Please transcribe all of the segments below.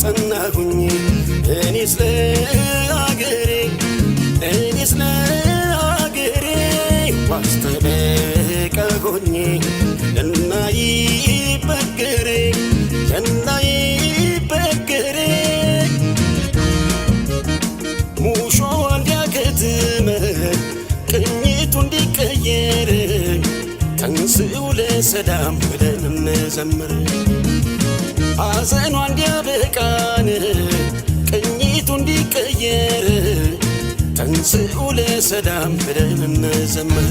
ጸናሁኝ እኔስ ለአገሬ ዋስተበቃ ሆኜ እንዳይበገሬ ሙሾ እንዲያከትም ቅኝቱ እንዲቀየር ተንሥኡ ለሰላም ብለን እንዘምር ሐዘኗ እንዲያበቃን ቅኝቱ እንዲቀየር ተንሥኡ ለሰላም ብለን እንዘምር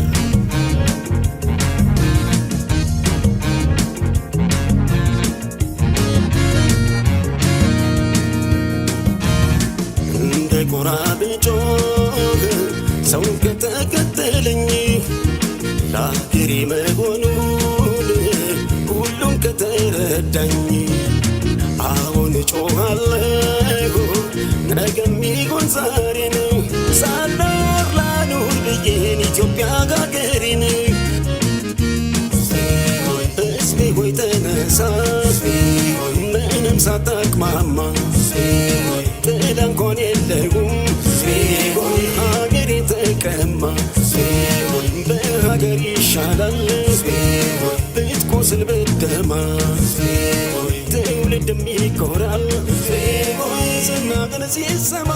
እንደ ጎራ ብጮህ ሰው ከተከተለኝ ለአገሬ መሆኑን ሁሉም ከተረዳኝ አሁን እጮኻለሁ ነገም ይሁን ዛሬ ነው ሳልኖር ላኑር ብዬን ኢትዮጵያ አገሬን ሕዝቤ ሆይ ተነሳ ምንም ሳታቅማማ ጥላ እንኳን የለውም አገሬ ተቀማ በሀገር ይሻላል ብትቆስል ብትደማ ትውልድም ይኮራል ዝናህን ሲሰማ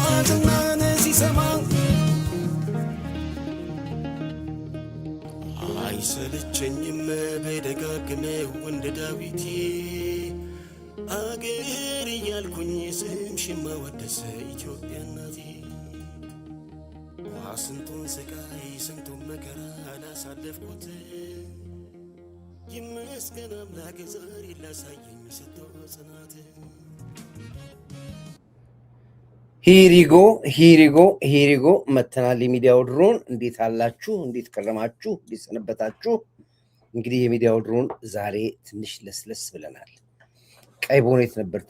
አይሰለቸኝም በደጋግመው እንደ ዳዊት አገር እያልኩኝ ስምሽን ማወደስ ኢትዮጵያ እናቴ ስንቱን ስቃይ ስንቱን መከራ አላሳለፍኩት ይመስገን አምላክ ዛሬ ላሳየኝ ሰጠው ጽናት ሂሪጎ መተናል የሚዲያው ድሮን እንዴት አላችሁ እንዴት ከረማችሁ እንዴት ሰነበታችሁ እንግዲህ የሚዲያው ድሮን ዛሬ ትንሽ ለስለስ ብለናል ቀይ ቦኔት ነበር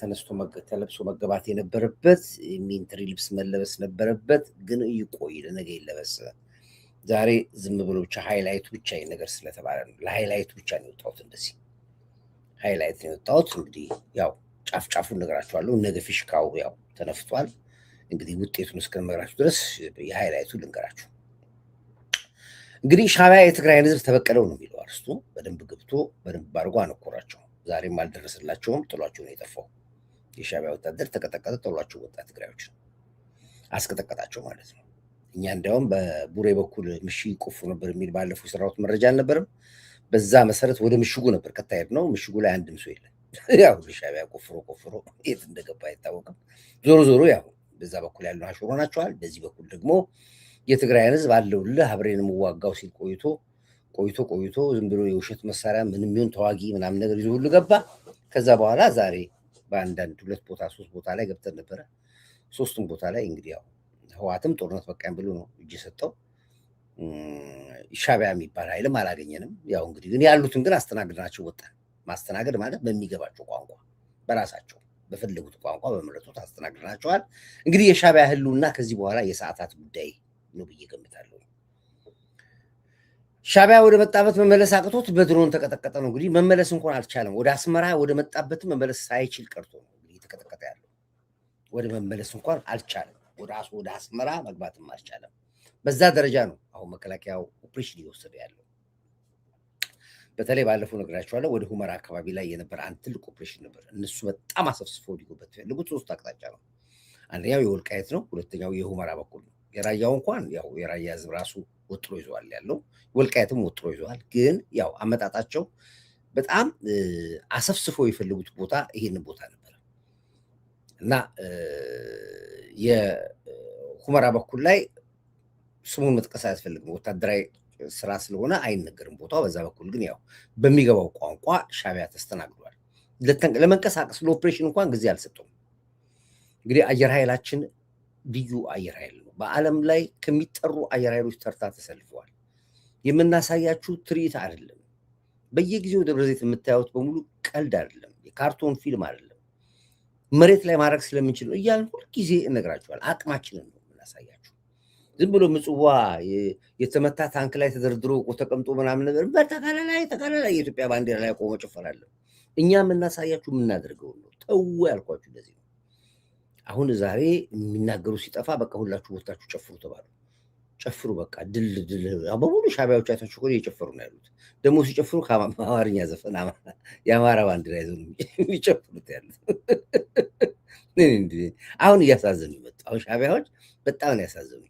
ተለብሶ መገባት የነበረበት ሚንትሪ ልብስ መለበስ ነበረበት ግን ይቆይ ለነገ ይለበስ ዛሬ ዝም ብሎ ብቻ ሃይላይት ብቻ ነገር ስለተባለ ነው ለሃይላይት ብቻ ነው የወጣሁት እንደዚህ ሃይላይት ነው የወጣሁት እንግዲህ ያው ጫፍጫፉን ነገራችኋለሁ ነገ ፊሽካው ያው ተነፍቷል እንግዲህ ውጤቱን እስከመግራችሁ ድረስ የሃይላይቱ ልንገራችሁ እንግዲህ ሻዕቢያ የትግራይን ሕዝብ ተበቀለው ነው የሚለው አርስቱ በደንብ ገብቶ በደንብ አድርጎ አነኮራቸው ዛሬም አልደረሰላቸውም ጥሏቸው ነው የጠፋው የሻዕቢያ ወታደር ተቀጠቀጠ ጥሏቸው ወጣ ትግራዮች አስቀጠቀጣቸው ማለት ነው እኛ እንደውም በቡሬ በኩል ምሽግ ቆፍሮ ነበር የሚል ባለፈው ሰራዊት መረጃ አልነበረም በዛ መሰረት ወደ ምሽጉ ነበር ከተያየድ ነው ምሽጉ ላይ አንድም ሰው የለም ያው ሻዕቢያ ቆፍሮ የት እንደገባ አይታወቅም ዞሮ ያው በዛ በኩል ያለው አሽሮ ናቸዋል በዚህ በኩል ደግሞ የትግራይን ሕዝብ አለውልህ አብሬን መዋጋው ሲል ቆይቶ ዝም ብሎ የውሸት መሳሪያ ምንም ይሁን ተዋጊ ምናምን ነገር ይዞ ሁሉ ገባ ከዛ በኋላ ዛሬ በአንዳንድ 2 ቦታ 3 ቦታ ላይ ገብተን ነበር ሶስቱም ቦታ ላይ እንግዲህ ያው ህዋትም ጦርነት በቃኝ ብሎ ነው እጅ ሰጠው ሻዕቢያ የሚባል ኃይልም አላገኘንም ያው እንግዲህ ግን ያሉትን ግን አስተናግደናቸው ወጣን ማስተናገድ ማለት በሚገባቸው ቋንቋ በራሳቸው በፈለጉት ቋንቋ በመረጡት አስተናግደናቸዋል እንግዲህ የሻዕቢያ ህልውና ከዚህ በኋላ የሰዓታት ጉዳይ ነው ብዬ ገምታለሁ ሻዕቢያ ወደ መጣበት መመለስ አቅቶት በድሮን ተቀጠቀጠ ነው እንግዲህ መመለስ እንኳን አልቻለም ወደ አስመራ ወደ መጣበት መመለስ ሳይችል ቀርቶ ነው እንግዲህ ተቀጠቀጠ ያለው ወደ መመለስ እንኳን አልቻለም ወደ አስመራ መግባትም አልቻለም በዛ ደረጃ ነው አሁን መከላከያው ኦፕሬሽን እየወሰደ ያለው በተለይ ባለፈው ነግራችኋለሁ ወደ ሁመራ አካባቢ ላይ የነበረ አንድ ትልቅ ኦፕሬሽን ነበር እነሱ በጣም አሰፍስፈው ሊጎበት ያሉት 3 አቅጣጫ ነው አንደኛው የወልቃይት ነው ሁለተኛው የሁመራ በኩል ነው የራያው እንኳን ያው የራያ ህዝብ ራሱ ወጥሮ ይዟል ያለው ወልቃይትም ወጥሮ ይዟል ግን ያው አመጣጣቸው በጣም አሰፍስፈው የፈለጉት ቦታ ይሄን ቦታ ነበር እና የሁመራ በኩል ላይ ስሙን መጥቀስ አያስፈልግም ወታደራዊ ስራ ስለሆነ አይነገርም ቦታው በዛ በኩል ግን ያው በሚገባው ቋንቋ ሻዕቢያ ተስተናግዷል ለመንቀሳቀስ ለኦፕሬሽን እንኳን ጊዜ አልሰጠውም እንግዲህ አየር ኃይላችን ልዩ አየር ኃይል ነው በዓለም ላይ ከሚጠሩ አየር ኃይሎች ተርታ ተሰልፈዋል የምናሳያችሁ ትርኢት አይደለም በየጊዜው ደብረዘይት የምታዩት በሙሉ ቀልድ አይደለም የካርቶን ፊልም አይደለም መሬት ላይ ማድረግ ስለምንችል ነው እያልን ሁሉ ጊዜ እነግራችኋል አቅማችንን ነው የምናሳያችሁ ዝም ብሎ ምጽዋ የተመታ ታንክ ላይ ተደርድሮ ተቀምጦ ምናምን ነገር በተካለላይ የኢትዮጵያ ባንዲራ ላይ ቆሞ ጭፈራል እኛ የምናሳያችሁ የምናደርገው ነው ተው ያልኳችሁ እንደዚህ ነው። አሁን ዛሬ የሚናገሩ ሲጠፋ በቃ ሁላችሁ ወጣችሁ ጨፍሩ ተባሉ። ጨፍሩ በቃ ድል ድል በሙሉ ሻዕቢያዎች አይታችሁ እኮ እየጨፈሩ ነው ያሉት። ደግሞ ሲጨፍሩ ከአማርኛ ዘፈን የአማራ ባንዲራ ይዘው የሚጨፍሩት ያሉት። አሁን እያሳዘኑ ይመጡ። አሁን ሻዕቢያዎች በጣም ነው ያሳዘኑ።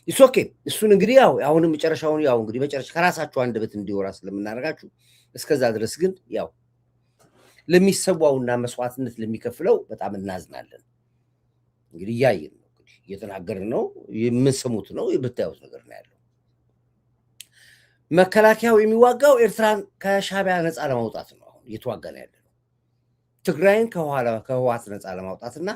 ኦኬ እሱን እንግዲህ ያው አሁንም መጨረሻውን ያው እንግዲህ መጨረሻ ከራሳችሁ አንደበት እንዲወራ ስለምናደርጋችሁ እስከዛ ድረስ ግን ያው ለሚሰዋውና መስዋዕትነት ለሚከፍለው በጣም እናዝናለን። እንግዲህ እያየን ነው፣ እንግዲህ እየተናገርን ነው፣ የምንሰሙት ነው፣ የምታዩት ነገር ነው ያለው። መከላከያው የሚዋጋው ኤርትራን ከሻዕቢያ ነፃ ለማውጣት ነው። አሁን እየተዋጋ ነው ያለ ነው። ትግራይን ከህወሓት ነፃ ለማውጣትና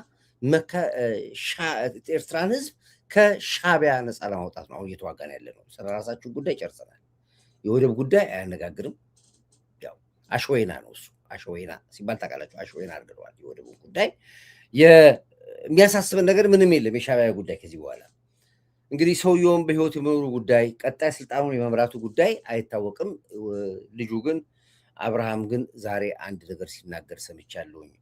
ኤርትራን ህዝብ ከሻዕቢያ ነፃ ለማውጣት ነው አሁን እየተዋጋ ነው ያለ ነው። ስለራሳችሁ ጉዳይ ጨርሰናል። የወደብ ጉዳይ አያነጋግርም። ያው አሸወይና ነው እሱ። አሸወይና ሲባል ታውቃላችሁ፣ አሸወይና አድርገዋል። የወደቡ ጉዳይ የሚያሳስበን ነገር ምንም የለም። የሻዕቢያ ጉዳይ ከዚህ በኋላ እንግዲህ ሰውየውም በህይወት የመኖሩ ጉዳይ፣ ቀጣይ ስልጣኑን የመምራቱ ጉዳይ አይታወቅም። ልጁ ግን አብርሃም ግን ዛሬ አንድ ነገር ሲናገር ሰምቻለሁኝ።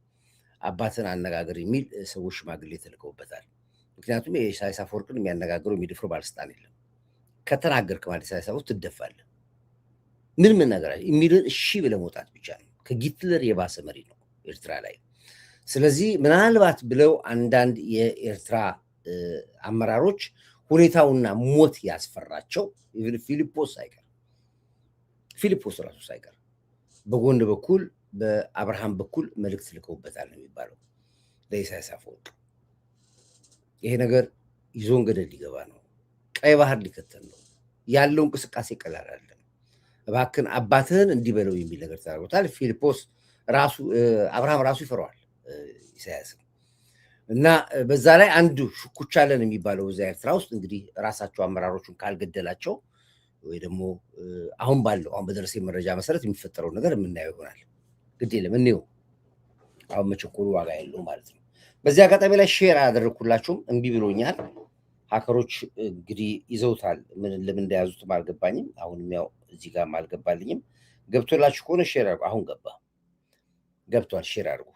አባትን አነጋገር የሚል ሰዎች ሽማግሌ ተልከውበታል። ምክንያቱም የኢሳያስ አፈወርቅን የሚያነጋግረው የሚደፍረው ባለስልጣን የለም። ከተናገርክ ማለት ኢሳያስ አፈወርቅ ትደፋለህ። ምን ነገር የሚልን እሺ ብለህ መውጣት ብቻ ነው። ከጊትለር የባሰ መሪ ነው ኤርትራ ላይ። ስለዚህ ምናልባት ብለው አንዳንድ የኤርትራ አመራሮች ሁኔታውና ሞት ያስፈራቸው ፊሊፖስ ራሱ ሳይቀር በጎን በኩል በአብርሃም በኩል መልእክት ልከውበታል ነው የሚባለው ለኢሳያስ አፈወርቅ። ይሄ ነገር ይዞን ገደል ሊገባ ነው፣ ቀይ ባህር ሊከተል ነው። ያለው እንቅስቃሴ ቀላል አይደለም። እባክን አባትህን እንዲበለው የሚል ነገር ተናግሮታል። ፊሊፖስ ራሱ አብርሃም ራሱ ይፈራዋል ኢሳያስን እና በዛ ላይ አንዱ ሽኩቻለን የሚባለው እዛ ኤርትራ ውስጥ እንግዲህ ራሳቸው አመራሮቹን ካልገደላቸው ወይ ደግሞ አሁን በደረሰ መረጃ መሰረት የሚፈጠረው ነገር የምናየው ይሆናል። ግድ የለም እንየው። አሁን መቸኮሉ ዋጋ ያለው ማለት ነው። በዚህ አጋጣሚ ላይ ሼር አያደረግኩላችሁም፣ እምቢ ብሎኛል። ሀከሮች እንግዲህ ይዘውታል። ለምን እንደያዙትም አልገባኝም። አሁንም ያው እዚህ ጋር አልገባልኝም። ገብቶላችሁ ከሆነ ሼር አድርጉ። አሁን ገብቷል። ሼር አድርጉ።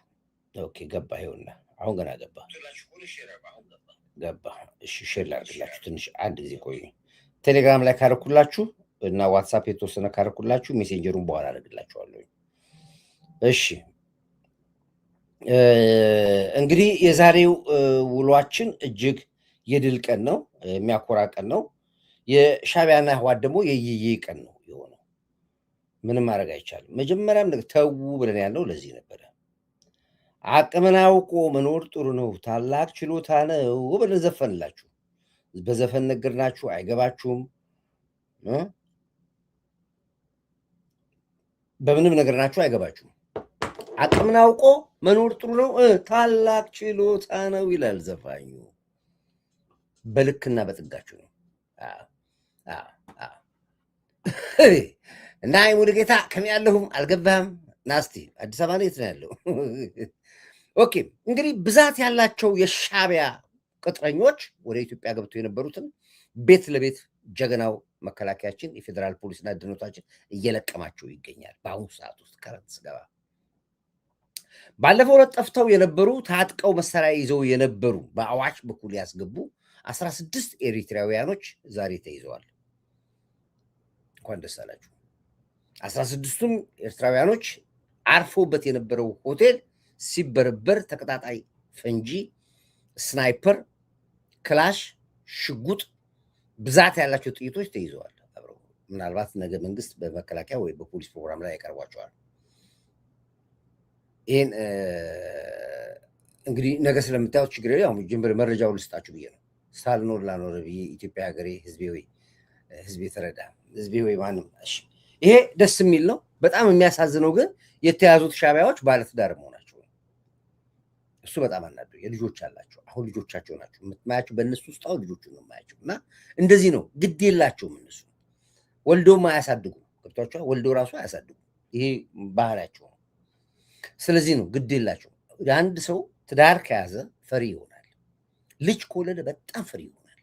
ኦኬ ገባ። ይኸውና አሁን ገና ገባ። እሺ ሼር ላድርግላችሁ። ትንሽ አንድ ጊዜ ቆዩ። ቴሌግራም ላይ ካረኩላችሁ እና ዋትሳፕ የተወሰነ ካረኩላችሁ ሜሴንጀሩን በኋላ አደርግላችኋለሁ። እሺ እንግዲህ የዛሬው ውሏችን እጅግ የድል ቀን ነው፣ የሚያኮራ ቀን ነው። የሻዕቢያና ህወሓት ደግሞ የየየ ቀን ነው የሆነው። ምንም ማድረግ አይቻልም። መጀመሪያም ተው ብለን ያለው ለዚህ ነበረ። አቅምን አውቆ መኖር ጥሩ ነው፣ ታላቅ ችሎታ ነው ብለን ዘፈንላችሁ። በዘፈን ነገርናችሁ፣ አይገባችሁም። በምንም ነገርናችሁ፣ አይገባችሁም። አቅምን አውቆ መኖር ጥሩ ነው፣ ታላቅ ችሎታ ነው ይላል ዘፋኙ። በልክና በጥጋችሁ ነው። እና ሙሉጌታ ከሚያለሁም አልገባህም። ናስቲ አዲስ አበባ የት ነው ያለው? ኦኬ እንግዲህ ብዛት ያላቸው የሻዕቢያ ቅጥረኞች ወደ ኢትዮጵያ ገብተው የነበሩትን ቤት ለቤት ጀግናው መከላከያችን የፌዴራል ፖሊስና ደህንነታችን እየለቀማቸው ይገኛል። በአሁኑ ሰዓት ውስጥ ከረንት ስገባ ባለፈው ዕለት ጠፍተው የነበሩ ታጥቀው መሳሪያ ይዘው የነበሩ በአዋሽ በኩል ያስገቡ 16 ኤሪትራውያኖች ዛሬ ተይዘዋል። እንኳን ደስ አላችሁ። 16ቱም ኤርትራውያኖች አርፎበት የነበረው ሆቴል ሲበረበር ተቀጣጣይ ፈንጂ፣ ስናይፐር፣ ክላሽ፣ ሽጉጥ፣ ብዛት ያላቸው ጥይቶች ተይዘዋል። ምናልባት ነገ መንግስት በመከላከያ ወይ በፖሊስ ፕሮግራም ላይ ያቀርቧቸዋል። ይህን እንግዲህ ነገ ስለምታዩት ችግር ያው ጀምበር መረጃው ልስጣችሁ ብዬ ነው። ሳልኖር ላኖር ብዬ ኢትዮጵያ ሀገሬ ህዝቤ ተረዳ፣ ህዝቤ ወይ ማንም። ይሄ ደስ የሚል ነው። በጣም የሚያሳዝነው ግን የተያዙት ሻዕቢያዎች ባለትዳር መሆናቸው ነው። እሱ በጣም አናደው። የልጆች አላቸው። አሁን ልጆቻቸው ናቸው የምትማያቸው። በእነሱ ውስጥ አሁን ልጆቹ ነው የማያቸው። እና እንደዚህ ነው። ግድ የላቸውም እነሱ ወልደውም አያሳድጉም። ገብቷቸዋል። ወልደው ራሱ አያሳድጉም። ይሄ ባህላቸው ነው። ስለዚህ ነው ግድ የላቸው። አንድ ሰው ትዳር ከያዘ ፈሪ ይሆናል። ልጅ ከወለደ በጣም ፈሪ ይሆናል።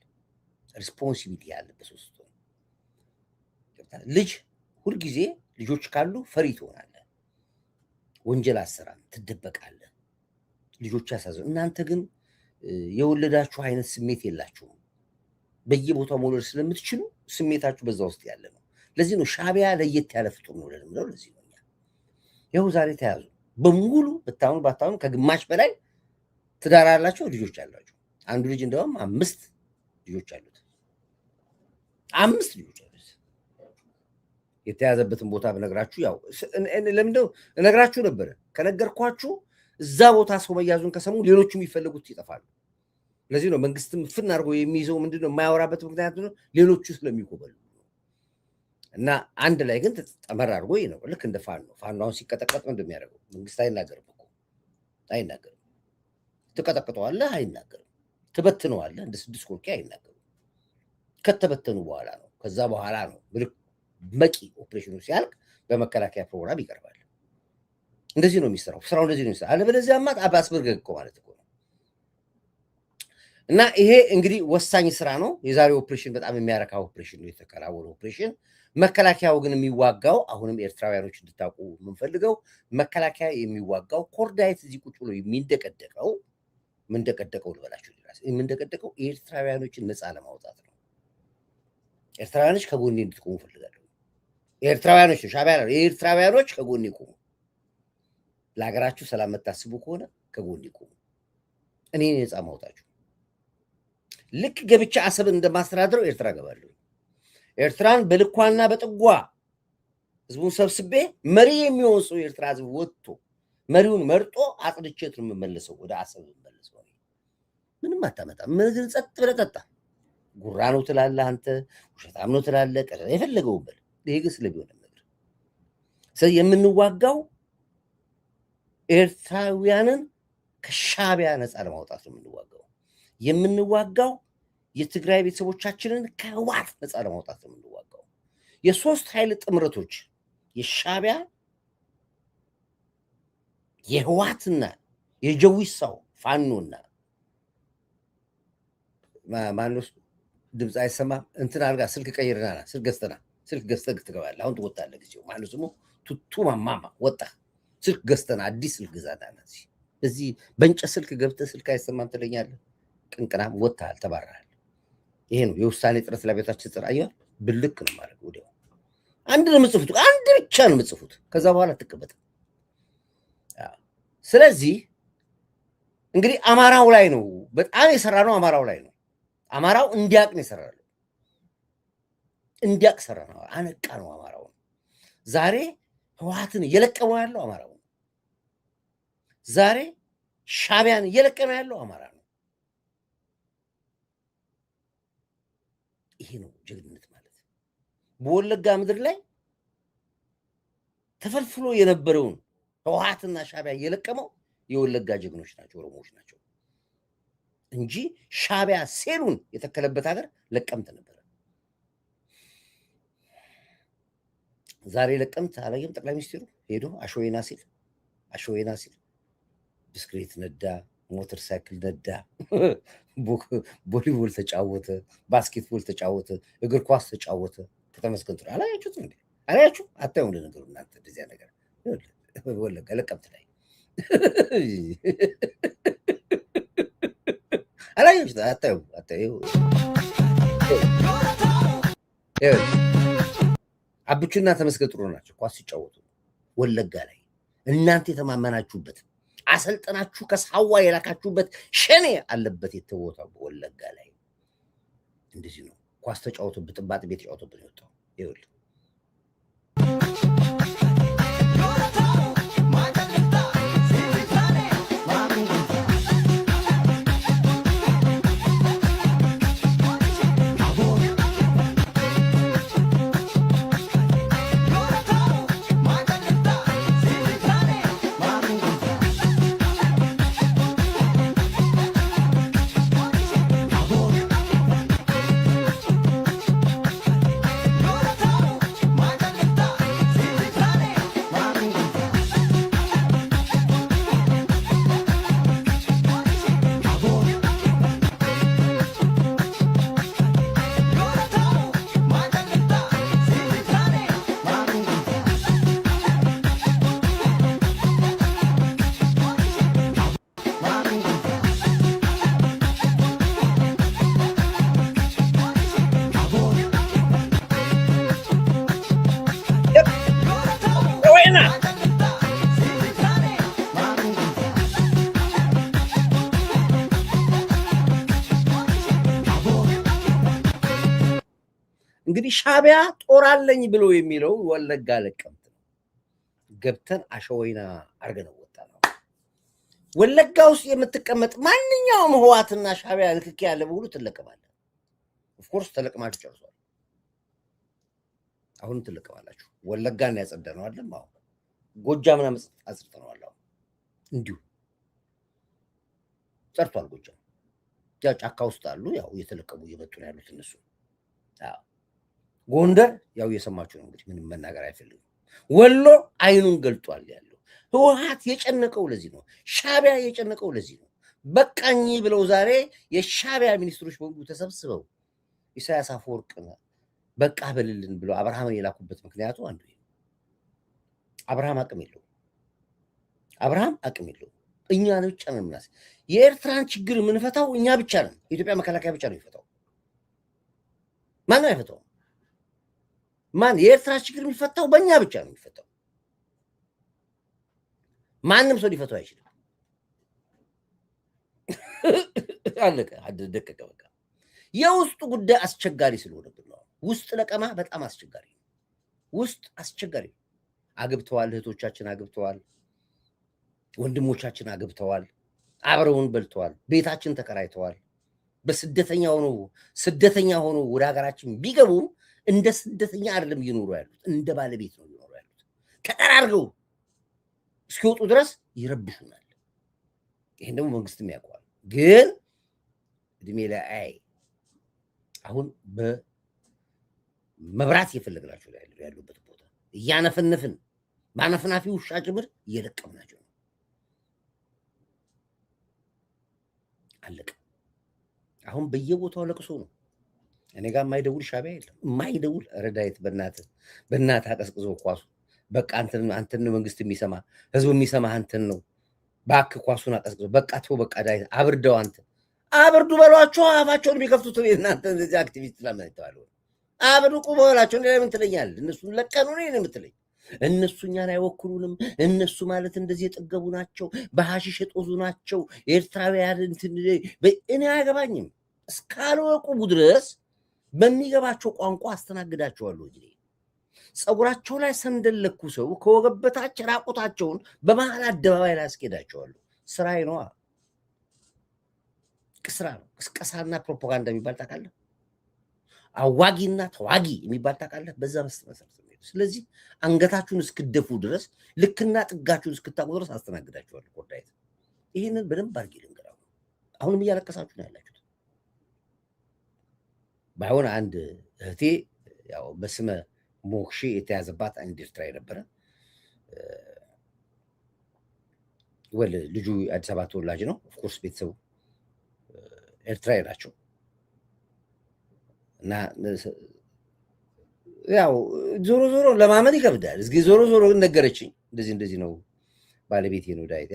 ሪስፖንሲቢሊቲ ያለበት ውስጥ ልጅ ሁልጊዜ ልጆች ካሉ ፈሪ ትሆናለህ። ወንጀል አሰራም፣ ትደበቃለህ። ልጆች ያሳዝኑ። እናንተ ግን የወለዳችሁ አይነት ስሜት የላችሁም። በየቦታው መውለድ ስለምትችሉ ስሜታችሁ በዛ ውስጥ ያለ ነው። ለዚህ ነው ሻዕቢያ ለየት ያለ ፍጡር ነው ለምለው። ለዚህ ነው ይኸው ዛሬ ተያዙ በሙሉ ብታምኑ ባታምኑ ከግማሽ በላይ ትዳር ያላቸው ልጆች አሏቸው። አንዱ ልጅ እንደውም 5 ልጆች አሉት። 5 ልጆች አሉት። የተያዘበትን ቦታ ብነግራችሁ ያው ለምንድነው እነግራችሁ ነበር። ከነገርኳችሁ እዛ ቦታ ሰው መያዙን ከሰሙ ሌሎቹ የሚፈልጉት ይጠፋሉ። ለዚህ ነው መንግስትም ፍን አድርጎ የሚይዘው። ምንድነው የማያወራበት ምክንያት ነው ሌሎቹ ስለሚቆበሉ እና አንድ ላይ ግን ተመራ አድርጎ ነው። ልክ እንደ ፋኖ አሁን ሲቀጠቀጥ ምን እንደሚያደርገው መንግስት አይናገርም እኮ አይናገርም። ትቀጠቅጠዋለህ አይናገርም። ትበትነዋለህ እንደ 6 ኮርኪ አይናገርም። ከተበተኑ በኋላ ነው ከዛ በኋላ ነው በቂ ኦፕሬሽኑ ሲያልቅ በመከላከያ ፕሮግራም ይቀርባል። እንደዚህ ነው የሚሰራው። ስራው እንደዚህ ነው የሚሰራው። አለበለዚያማ አባስበርገግ እኮ ማለት እኮ ነው። እና ይሄ እንግዲህ ወሳኝ ስራ ነው። የዛሬው ኦፕሬሽን በጣም የሚያረካ ኦፕሬሽን ነው የተከናወነው ኦፕሬሽን። መከላከያው ግን የሚዋጋው አሁንም ኤርትራውያኖች እንድታውቁ የምንፈልገው መከላከያ የሚዋጋው ኮርዳይት እዚህ ቁጭ ብሎ የሚንደቀደቀው ልበላችሁ የሚንደቀደቀው ኤርትራውያኖችን ነፃ ለማውጣት ነው። ኤርትራውያኖች ከጎኔ እንድትቆሙ ፈልጋለሁ። ኤርትራውያኖች ሻዕቢያ ነው። ኤርትራውያኖች ከጎኔ ቆሙ። ለሀገራችሁ ሰላም መታስቡ ከሆነ ከጎኔ ቆሙ። እኔ ነፃ ማውጣችሁ ልክ ገብቻ አሰብን እንደማስተዳድረው ኤርትራ ገባለሁ። ኤርትራን በልኳና በጥጓ ህዝቡን ሰብስቤ መሪ የሚሆን ሰው ኤርትራ ህዝብ ወጥቶ መሪውን መርጦ አጽድቼት ነው የምመለሰው። ወደ አሰብ የምመለሰው ምንም አታመጣም። ምንም ጸጥ ብለህ ጠጣ። ጉራ ነው ትላለህ አንተ፣ ውሸታም ነው ትላለህ፣ ቀረ የፈለገው በል። ይሄ ግን ስለሚሆን ነገር ስለዚህ የምንዋጋው ኤርትራውያንን ከሻዕቢያ ነፃ ለማውጣት ነው የምንዋጋው የትግራይ ቤተሰቦቻችንን ከህወሓት ነፃ ለማውጣት ነው የምንዋጋው። የሶስት ኃይል ጥምረቶች የሻዕቢያ የህወሓትና የጀዊሳው ፋኖና ማንስ ድምፅ አይሰማም። እንትን አድርጋ ስልክ ቀይርና ስልክ ገዝተህ ትገባለህ። አሁን ትወጣለህ። ጊዜው ማንስ ደግሞ ቱቱ ማማማ ወጣ። ስልክ ገዝተና አዲስ ስልክ ገዛና እዚህ በእንጨት ስልክ ገብተህ ስልክ አይሰማም ትለኛለህ። ቅንቅናም ወጥተሃል፣ ተባረሃል። ይሄ ነው የውሳኔ ጥረት ለቤታችን ጥራ አየህ። ብልክ ነው ማለት ወዲያው አንድ ነው የምጽፉት፣ አንድ ብቻ ነው የምጽፉት። ከዛ በኋላ ትቀበጥ። ስለዚህ እንግዲህ አማራው ላይ ነው በጣም የሰራነው። አማራው ላይ ነው። አማራው እንዲያቅ ነው የሰራነው። እንዲያቅ ሰራነው፣ አነቃ ነው አማራው። ዛሬ ህወሓትን እየለቀመው ያለው አማራው ነው። ዛሬ ሻዕቢያን እየለቀመ ያለው አማራ ነው። ይሄ ነው ጀግንነት ማለት። በወለጋ ምድር ላይ ተፈልፍሎ የነበረውን ህወሓትና ሻዕቢያ እየለቀመው የወለጋ ጀግኖች ናቸው፣ ኦሮሞዎች ናቸው እንጂ ሻዕቢያ ሴሉን የተከለበት ሀገር ለቀምት ነበረ። ዛሬ ለቀምት አላየም። ጠቅላይ ሚኒስትሩ ሄዶ አሾዌና ሲል ብስክሌት ነዳ፣ ሞተር ሳይክል ነዳ፣ ቦሊቦል ተጫወተ፣ ባስኬትቦል ተጫወተ፣ እግር ኳስ ተጫወተ። ከተመስገን ጥሩ አላያችሁት እንዴ? አላያችሁ? አታዩ እንደ ነገሩ እናንተ እንደዚያ ነገር ወለጋ ለቀምት ላይ አላያችሁት? አታዩ። አብቹና ተመስገን ጥሩ ናቸው ኳስ ሲጫወቱ ወለጋ ላይ። እናንተ የተማመናችሁበት አሰልጠናችሁ ከሳዋ የላካችሁበት ሸኔ አለበት የተቦታው በወለጋ ላይ እንደዚህ ነው። ኳስ ተጫወቱበት፣ ጥባጥ ቤት ተጫወቱበት ነው ይኸውልህ። እንግዲህ ሻቢያ ጦር አለኝ ብሎ የሚለው ወለጋ ለቀምት ገብተን አሸወይና አርገነው ወጣ ነው። ወለጋ ውስጥ የምትቀመጥ ማንኛውም ህዋትና ሻቢያ ንክኪ ያለ በሁሉ ትለቀማለህ። ኦፍኮርስ ተለቅማችሁ ጨርሷል። አሁን ትለቀማላችሁ። ወለጋን ያጸደነው አይደለም። አሁን ጎጃምን አጽድተነዋል። አሁን እንዲሁ ጸርቷል። ጎጃም ያው ጫካ ውስጥ አሉ። ያው እየተለቀሙ እየመጡ ነው ያሉት እነሱ። አዎ ጎንደር ያው እየሰማችሁ ነው እንግዲህ ምንም መናገር አይፈልግም። ወሎ አይኑን ገልጧል ያለው ህወሓት የጨነቀው ለዚህ ነው። ሻቢያ የጨነቀው ለዚህ ነው። በቃኝ ብለው ዛሬ የሻቢያ ሚኒስትሮች በሙሉ ተሰብስበው ኢሳያስ አፈወርቅ በቃ በልልን ብለው አብርሃምን የላኩበት ምክንያቱ አንዱ ነው። አብርሃም አቅም የለውም። አብርሃም አቅም የለውም። እኛ ብቻ ነን ምናስ የኤርትራን ችግር የምንፈታው እኛ ብቻ ነን። የኢትዮጵያ መከላከያ ብቻ ነው የሚፈታው። ማንም አይፈታው። ማን የኤርትራ ችግር የሚፈታው በእኛ ብቻ ነው የሚፈታው። ማንም ሰው ሊፈታው አይችልም። አለቀ፣ ደቀቀ፣ በቃ። የውስጡ ጉዳይ አስቸጋሪ ስለሆነብን ነው። ውስጥ ለቀማ በጣም አስቸጋሪ ነው። ውስጥ አስቸጋሪ ነው። አግብተዋል፣ እህቶቻችን አግብተዋል፣ ወንድሞቻችን አግብተዋል፣ አብረውን በልተዋል፣ ቤታችን ተከራይተዋል። ስደተኛ ሆኖ ወደ ሀገራችን ቢገቡ እንደ ስደተኛ አይደለም እየኖሩ ያሉት፣ እንደ ባለቤት ነው እየኖሩ ያሉት። ተጠራርገው እስኪወጡ ድረስ ይረብሹናል። ይሄን ደግሞ መንግስትም ያውቀዋል። ግን እድሜ ላይ አሁን በመብራት እየፈለግናቸው ያሉበት ቦታ እያነፈነፍን ማነፍናፊ ውሻ ጭምር እየለቀምናቸው ነው። አለቀ። አሁን በየቦታው ለቅሶ ነው። እኔ ጋር የማይደውል ሻቢያ የለም። የማይደውል ረዳይት በእናትህ አቀዝቅዞ ኳሱ በቃ አንተን ነው መንግስት የሚሰማ ህዝቡ የሚሰማ አንተን ነው። እባክህ ኳሱን አቀዝቅዞ በቃ ተው፣ በቃ ዳዊት አብርደው፣ አንተ አብርዱ በሏቸው። አፋቸውን የሚከፍቱት እናንተ እንደዚህ አክቲቪስት ለማይተዋል አብርቁ በሏቸው። ለምን ትለኛለህ? እነሱን ለቀኑ ነው የምትለኝ? እነሱ እኛን አይወክሉንም። እነሱ ማለት እንደዚህ የጠገቡ ናቸው፣ በሐሺሽ የጦዙ ናቸው። ኤርትራውያን እኔ አያገባኝም። እስካልወቁ ድረስ በሚገባቸው ቋንቋ አስተናግዳቸዋለሁ። እንጂ ፀጉራቸው ላይ ሰንደል ለኩሰው ከወገብ በታች ራቁታቸውን በመሀል አደባባይ ላይ አስኬዳቸዋለሁ። ስራዬ ነዋ። ስራ ነው። ቅስቀሳና ፕሮፓጋንዳ የሚባል ታውቃለህ? አዋጊና ተዋጊ የሚባል ታውቃለህ? በዛ መሰረት። ስለዚህ አንገታችሁን እስክደፉ ድረስ ልክና ጥጋችሁን እስክታቁ ድረስ አስተናግዳችኋለሁ። ኮርዳይት ይህንን በደንብ አድርጌ ልንገራው። አሁንም እያለቀሳችሁ ነው ያላችሁት። ባይሆን አንድ እህቴ ያው በስመ ሞክሼ የተያዘባት አንድ ኤርትራዊ ነበረ። ልጁ አዲስ አበባ ተወላጅ ነው። ኦፍኮርስ ቤተሰቡ ኤርትራዊ ናቸው እና ያው ዞሮ ዞሮ ለማመን ይከብዳል። እስኪ ዞሮ ነገረችኝ። እንደዚህ ነው ባለቤቴ ነው ዳዊት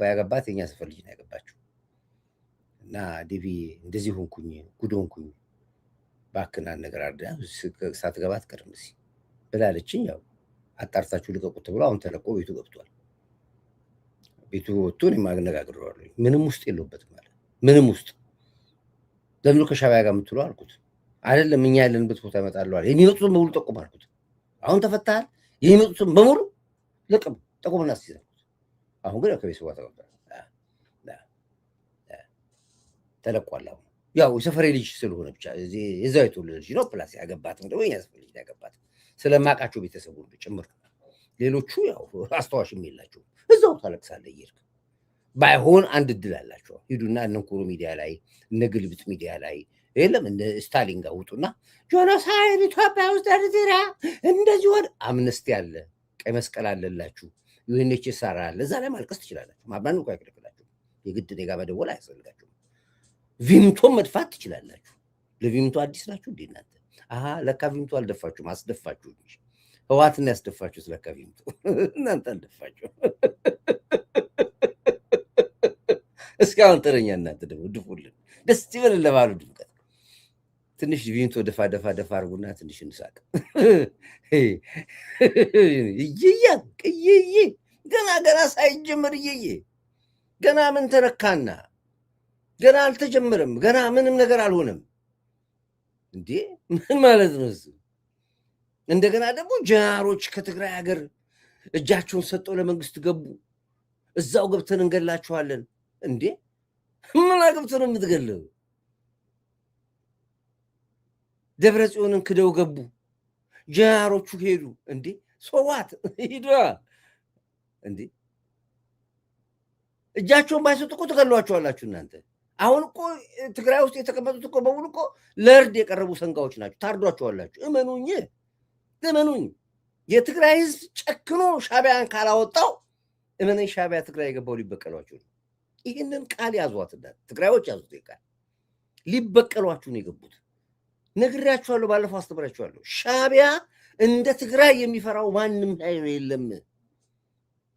ያገባት የኛ ሰፈር ልጅ ነው ያገባችው እና ዲቪ እንደዚህ ሆንኩኝ፣ ጉድ ሆንኩኝ፣ ባክና ነገር አርዳ ሳትገባ አትቀርም ብላለችኝ። ያው አጣርታችሁ ልቀቁት ተብሎ አሁን ተለቆ ቤቱ ገብቷል። ቤቱ ወጥቶ እኔም አነጋግሬዋለሁ። ምንም ውስጥ የለውበትም ማለት ምንም ውስጥ ለምንድን ነው ከሻቢያ ጋር የምትለው አልኩት። አይደለም እኛ ያለንበት ቦታ እመጣለሁ አለ። የሚመጡትን በሙሉ ጠቁም አልኩት። አሁን ተፈታሃል፣ የሚመጡትን በሙሉ ጠቁምና አስይዘው። አሁን ግን ከቤተሰቧ ተቀብሏል፣ ተለቋል። አሁን ያው የሰፈሬ ልጅ ስለሆነ ብቻ የዛው የተወለደ ልጅ ነው። ፕላስ ያገባትም ደግሞ የኛ ሰፈር ልጅ ያገባት ስለማውቃቸው ቤተሰቡ ጭምር። ሌሎቹ ያው አስተዋሽም የላቸው፣ እዛው ታለቅሳለህ እየሄድክ። ባይሆን አንድ እድል አላቸው። ሂዱና እነ ኩሩ ሚዲያ ላይ እነ ግልብጥ ሚዲያ ላይ የለም እነ ስታሊን ጋር ውጡና ጆኖሳይድ ኢትዮጵያ ውስጥ ኤርትራ እንደዚህ ወደ አምነስቲ አለ፣ ቀይ መስቀል አለላችሁ፣ ዩኤንኤችሲአር አለ። እዛ ላይ ማልቀስ ትችላላችሁ። ማባን እኮ አይከለክላችሁ። የግድ እኔ ጋር መደወል አያስፈልጋችሁም። ቪምቶም መድፋት ትችላላችሁ። ለቪምቶ አዲስ ናችሁ እንዴ እናንተ? ለካ ቪምቶ አልደፋችሁም፣ አስደፋችሁ እንጂ ህዋትን ያስደፋችሁት ለካ ቪምቶ እናንተ አልደፋችሁ። እስካሁን ጥረኛ እናንተ ደግሞ ድፉልን፣ ደስ ይበልን ለባሉ ድምቀት። ትንሽ ቪምቶ ደፋ አርጉና ትንሽ እንሳቅ። እየየ ገና ሳይጀምር እየየ ገና ምን ተረካና? ገና አልተጀመረም። ገና ምንም ነገር አልሆነም። እንዴ ምን ማለት ነው እሱ? እንደገና ደግሞ ጀነራሎች ከትግራይ ሀገር እጃቸውን ሰጠው ለመንግስት ገቡ። እዛው ገብተን እንገላቸዋለን እንዴ? ምን አገብተን የምትገለው? ደብረ ጽዮንን ክደው ገቡ። ጀነራሎቹ ሄዱ እንዴ? ሶዋት ሂዱ እንዴ? እጃቸውን ባይሰጡ እኮ ትገሏቸዋላችሁ እናንተ። አሁን እኮ ትግራይ ውስጥ የተቀመጡት እኮ በሙሉ እኮ ለእርድ የቀረቡ ሰንጋዎች ናቸው። ታርዷቸዋላችሁ። እመኑኝ እመኑኝ። የትግራይ ህዝብ ጨክኖ ሻቢያን ካላወጣው እመነኝ፣ ሻቢያ ትግራይ የገባው ሊበቀሏችሁ ነው። ይህንን ቃል ያዟት፣ ትግራዮች ያዙት። ቃል ሊበቀሏችሁ ነው የገቡት። ነግሬያችኋለሁ፣ ባለፈው አስተምራችኋለሁ። ሻቢያ እንደ ትግራይ የሚፈራው ማንም ኃይል የለም።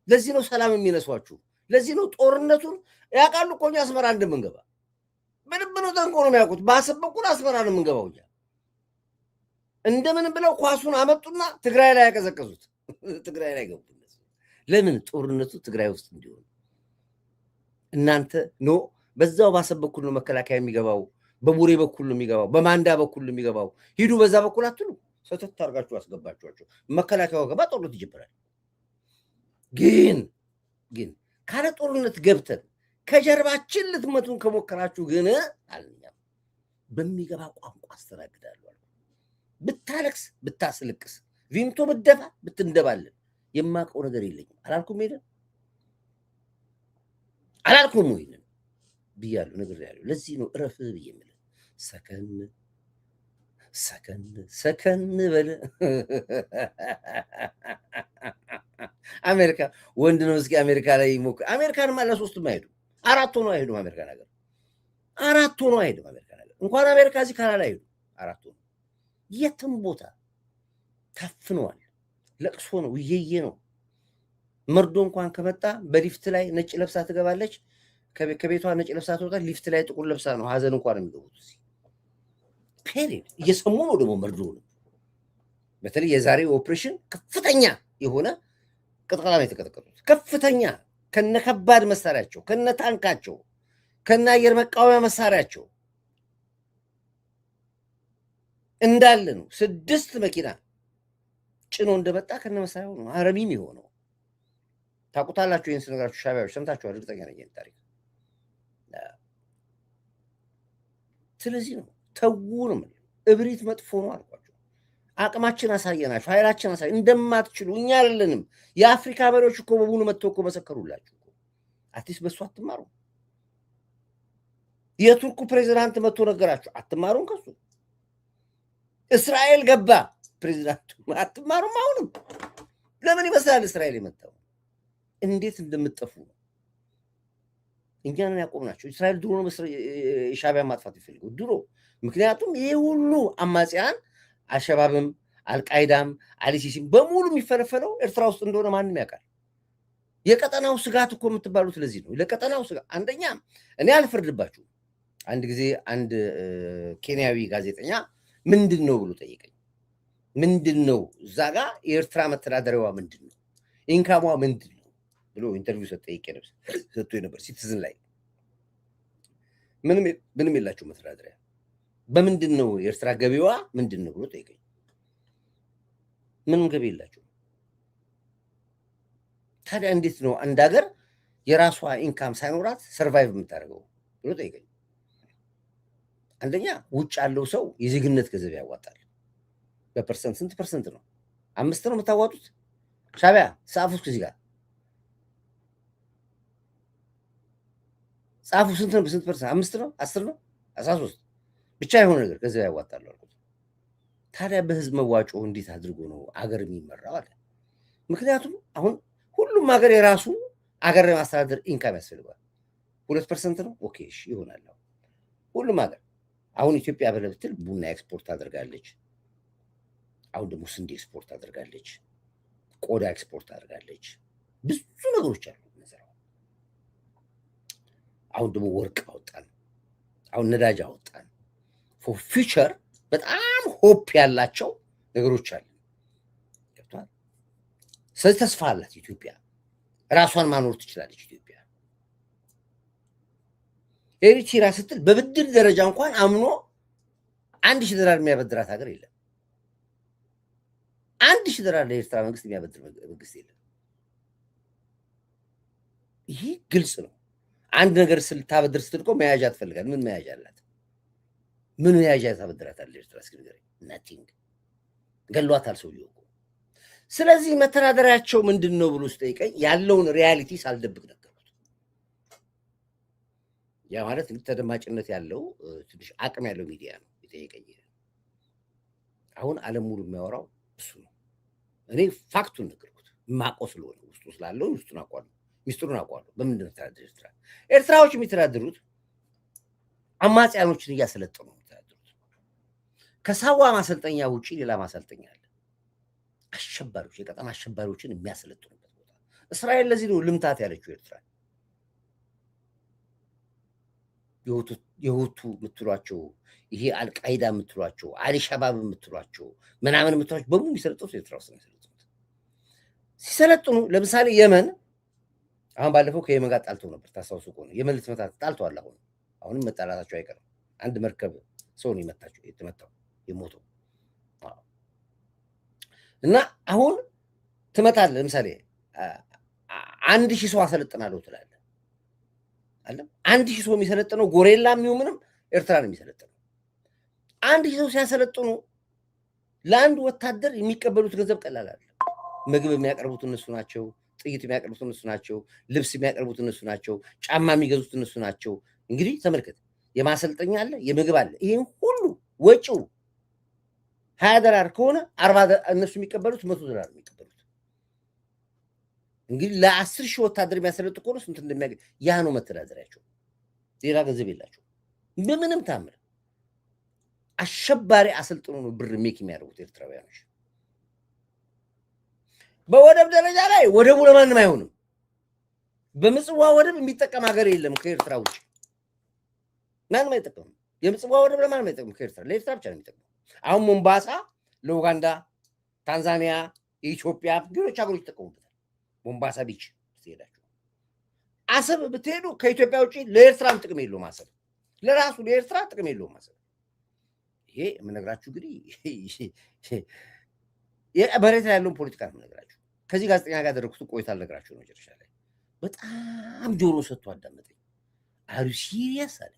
ለዚህ ነው ሰላም የሚነሷችሁ። ለዚህ ነው ጦርነቱን ያውቃሉ እኮ እኛ አስመራ እንደምንገባ ምንም ብሎ ጠንቆ ነው የሚያውቁት። በአሰብ በኩል አስመራ ነው የምንገባው እኛ። እንደምንም ብለው ኳሱን አመጡና ትግራይ ላይ ያቀዘቀዙት፣ ትግራይ ላይ ገቡ። ለምን? ጦርነቱ ትግራይ ውስጥ እንዲሆን። እናንተ ኖ በዛው ባሰብ በኩል ነው መከላከያ የሚገባው፣ በቡሬ በኩል ነው የሚገባው፣ በማንዳ በኩል ነው የሚገባው፣ ሂዱ በዛ በኩል አትሉ። ሰተት አድርጋችሁ አስገባችኋቸው። መከላከያው ገባ፣ ጦርነት ይጀምራል። ግን ካለ ጦርነት ገብተን ከጀርባችን ልትመቱን ከሞከራችሁ ግን አልኛም በሚገባ ቋንቋ አስተናግዳለሁ። ብታለቅስ ብታስልቅስ፣ ቪምቶ ብደፋ ብትንደባለን የማውቀው ነገር የለኝም። አላልኩም? ሄደ አላልኩም? ወይንም ብያለሁ፣ ነግሬያለሁ። ለዚህ ነው እረፍ ብዬ የምልህ። ሰከን ሰከን ሰከን በል። አሜሪካ ወንድ ነው። እስኪ አሜሪካ ላይ ሞክር። አሜሪካንማ ለሶስትም አይሄዱም፣ አራት ሆኖ አይሄዱም። አሜሪካ ነገር አራት ሆኖ አይሄዱም። አሜሪካ ነገር እንኳን አሜሪካ እዚህ ካናዳ አይሄዱም። አራት ሆኖ የትም ቦታ ታፍነዋል። ለቅሶ ነው፣ እየየ ነው። መርዶ እንኳን ከመጣ በሊፍት ላይ ነጭ ለብሳ ትገባለች። ከቤቷ ነጭ ለብሳ ትወጣ፣ ሊፍት ላይ ጥቁር ለብሳ ነው ሀዘን እንኳን የሚገቡት። ፔሪድ እየሰሙ ነው ደግሞ መርዶ ነው። በተለይ የዛሬ ኦፕሬሽን ከፍተኛ የሆነ ቅጥቀጣ ነው የተቀጠቀጡት። ከፍተኛ ከነ ከባድ መሳሪያቸው፣ ከነ ታንካቸው፣ ከነ አየር መቃወሚያ መሳሪያቸው እንዳለ ነው። 6 መኪና ጭኖ እንደመጣ ከነ መሳሪያው ነው አረሚም የሆነው። ታውቁታላችሁ። ይህን ስነግራችሁ ሻቢያዎች ሰምታችኋል፣ እርግጠኛ ነኝ ይህን ታሪክ። ስለዚህ ነው ተዉ ነው። እብሪት መጥፎ ነው አልኳቸው። አቅማችን አሳየናችሁ፣ ኃይላችን አሳየ። እንደማትችሉ እኛ አይደለንም። የአፍሪካ መሪዎች እኮ በሙሉ መጥተው እኮ መሰከሩላችሁ። አትሊስት በሱ አትማሩ። የቱርኩ ፕሬዚዳንት መጥቶ ነገራችሁ፣ አትማሩም ከሱ። እስራኤል ገባ ፕሬዚዳንቱ፣ አትማሩም። አሁንም ለምን ይመስላል እስራኤል የመጣው? እንዴት እንደምትጠፉ ነው። እኛን ያቆምናቸው። እስራኤል ድሮ ነው የሻቢያ ማጥፋት ይፈልገው ድሮ። ምክንያቱም ይሄ ሁሉ አማጽያን አልሸባብም፣ አልቃይዳም፣ አልሲሲም በሙሉ የሚፈለፈለው ኤርትራ ውስጥ እንደሆነ ማንም ያውቃል። የቀጠናው ስጋት እኮ የምትባሉት ለዚህ ነው። ለቀጠናው ስጋት አንደኛ፣ እኔ አልፈርድባችሁ። አንድ ጊዜ አንድ ኬንያዊ ጋዜጠኛ ምንድን ነው ብሎ ጠየቀኝ። ምንድን ነው እዛ ጋ የኤርትራ መተዳደሪያዋ ምንድን ነው፣ ኢንካሟ ምንድን ነው ብሎ ኢንተርቪው ሰጥቶ ነበር። ሲቲዝን ላይ ምንም የላቸው መተዳደሪያ፣ በምንድን ነው የኤርትራ ገቢዋ ምንድን ነው ብሎ ጠየቀኝ። ምንም ገቢ የላቸው። ታዲያ እንዴት ነው አንድ ሀገር የራሷ ኢንካም ሳይኖራት ሰርቫይቭ የምታደርገው ብሎ ጠየቀኝ። አንደኛ ውጭ ያለው ሰው የዜግነት ገንዘብ ያዋጣል። በፐርሰንት ስንት ፐርሰንት ነው? 5 ነው የምታዋጡት። ሻቢያ ጻፉ፣ እስኪ እዚህ ጋር ጻፉ። ስንት ነው? በስንት ፐርሰንት? 5 ነው? 10 ነው? 13 ብቻ የሆነ ነገር ገንዘብ ያዋጣሉ አልኩት። ታዲያ በህዝብ መዋጮ እንዴት አድርጎ ነው አገር የሚመራው አለ። ምክንያቱም አሁን ሁሉም ሀገር የራሱ አገር ለማስተዳደር ኢንካም ያስፈልገዋል። 2% ነው። ኦኬ እሺ ይሆናል። ሁሉም ሀገር አሁን ኢትዮጵያ ብለህ ቡና ኤክስፖርት አድርጋለች። አሁን ደግሞ ስንዴ ኤክስፖርት አድርጋለች። ቆዳ ኤክስፖርት አድርጋለች። ብዙ ነገሮች አሉ። አሁን ደግሞ ወርቅ አወጣን። አሁን ነዳጅ አወጣን። ፎር ፊውቸር በጣም ሆፕ ያላቸው ነገሮች አሉ። ገብቷል። ስለዚህ ተስፋ አላት ኢትዮጵያ። ራሷን ማኖር ትችላለች ኢትዮጵያ። ኤሪትሪያ ስትል በብድር ደረጃ እንኳን አምኖ $1000 የሚያበድራት ሀገር የለም። $1,000 ለኤርትራ መንግስት የሚያበድር መንግስት የለም። ይሄ ግልጽ ነው። አንድ ነገር ስልታበድር ስትል እኮ መያዣ ትፈልጋለህ። ምን መያዣ አላት? ምን መያዣ ታበድራታለህ? ኤርትራ እስኪ ንገረኝ። ናቲንግ። ገሏታል ሰውየው እኮ። ስለዚህ መተዳደሪያቸው ምንድን ነው ብሎ ስጠይቀኝ ያለውን ሪያሊቲ ሳልደብቅ ነገርኩት። ያ ማለት ተደማጭነት ያለው ትንሽ አቅም ያለው ሚዲያ ነው የጠየቀኝ። አሁን ዓለም ሙሉ የሚያወራው እሱ ነው። እኔ ፋክቱን ነገርኩት። ማቆ ስለሆነ ውስጡ ስላለው ውስጡን አውቀዋለሁ፣ ሚስጥሩን አውቀዋለሁ። በምንድን ነው ተዳደር ኤርትራ? ኤርትራዎች የሚተዳደሩት አማጽያኖችን እያሰለጠኑ ነው የሚተዳደሩት። ከሳዋ ማሰልጠኛ ውጪ ሌላ ማሰልጠኛ አለ። አሸባሪዎች፣ የቀጠና አሸባሪዎችን የሚያሰለጥኑበት ቦታ። እስራኤል ለዚህ ነው ልምታት ያለችው ኤርትራ። የሁቱ የምትሏቸው ይሄ አልቃይዳ የምትሏቸው አልሻባብ የምትሏቸው ምናምን የምትሏቸው በሙሉ የሚሰለጥኑት ኤርትራ ውስጥ ነው የሰለጠኑት። ሲሰለጥኑ ለምሳሌ የመን አሁን ባለፈው ከየመን ጋር ጣልተው ነበር። ታስታውሱ ከሆነ የመን ልትመታት ጣልተዋል። አሁንም መጣላታቸው አይቀርም። አንድ መርከብ ሰው ነው የተመታው የሞተው እና አሁን ትመታለህ። ለምሳሌ 1,000 ሰው አሰለጥናለሁ ትላለህ አለ። 1,000 ሰው የሚሰለጥነው ጎሬላ የሚሆን ምንም ኤርትራ ነው የሚሰለጥነው። 1,000 ሰው ሲያሰለጥኑ ለአንድ ወታደር የሚቀበሉት ገንዘብ ቀላል አለ። ምግብ የሚያቀርቡት እነሱ ናቸው። ጥይት የሚያቀርቡት እነሱ ናቸው። ልብስ የሚያቀርቡት እነሱ ናቸው። ጫማ የሚገዙት እነሱ ናቸው። እንግዲህ ተመልከት፣ የማሰልጠኛ አለ፣ የምግብ አለ። ይሄን ሁሉ ወጪው $20 ከሆነ 40 እነሱ የሚቀበሉት $100 የሚቀበሉት። እንግዲህ ለ10,000 ወታደር የሚያሰለጥ ከሆነ ስንት እንደሚያገኝ ያ ነው መተዳደሪያቸው። ሌላ ገንዘብ የላቸው በምንም ታምር። አሸባሪ አሰልጥኖ ነው ብር ሜክ የሚያደርጉት ኤርትራውያኖች። በወደብ ደረጃ ላይ ወደቡ ለማንም አይሆንም። በምጽዋ ወደብ የሚጠቀም ሀገር የለም ከኤርትራ ውጭ። ማንም አይጠቀምም። የምጽዋ ወደብ ለማንም አይጠቀምም ከኤርትራ፣ ለኤርትራ ብቻ ነው የሚጠቀመው። አሁን ሞምባሳ ለኡጋንዳ፣ ታንዛኒያ፣ የኢትዮጵያ ሌሎች ሀገሮች ይጠቀሙበታል። ሞምባሳ ቢች ትሄዳችሁ። አሰብ ብትሄዱ ከኢትዮጵያ ውጭ ለኤርትራም ጥቅም የለውም። አሰብ ለራሱ ለኤርትራ ጥቅም የለውም። አሰብ ይሄ የምነግራችሁ እንግዲህ መሬት ላይ ያለውን ፖለቲካ ነው የምነግራችሁ። ከዚህ ጋዜጠኛ ጋር ያደረኩት ቆይታ አልነግራችሁ ነው። መጨረሻ ላይ በጣም ጆሮ ሰጥቶ አዳመጠኝ። አሩ ሲሪየስ አለኝ።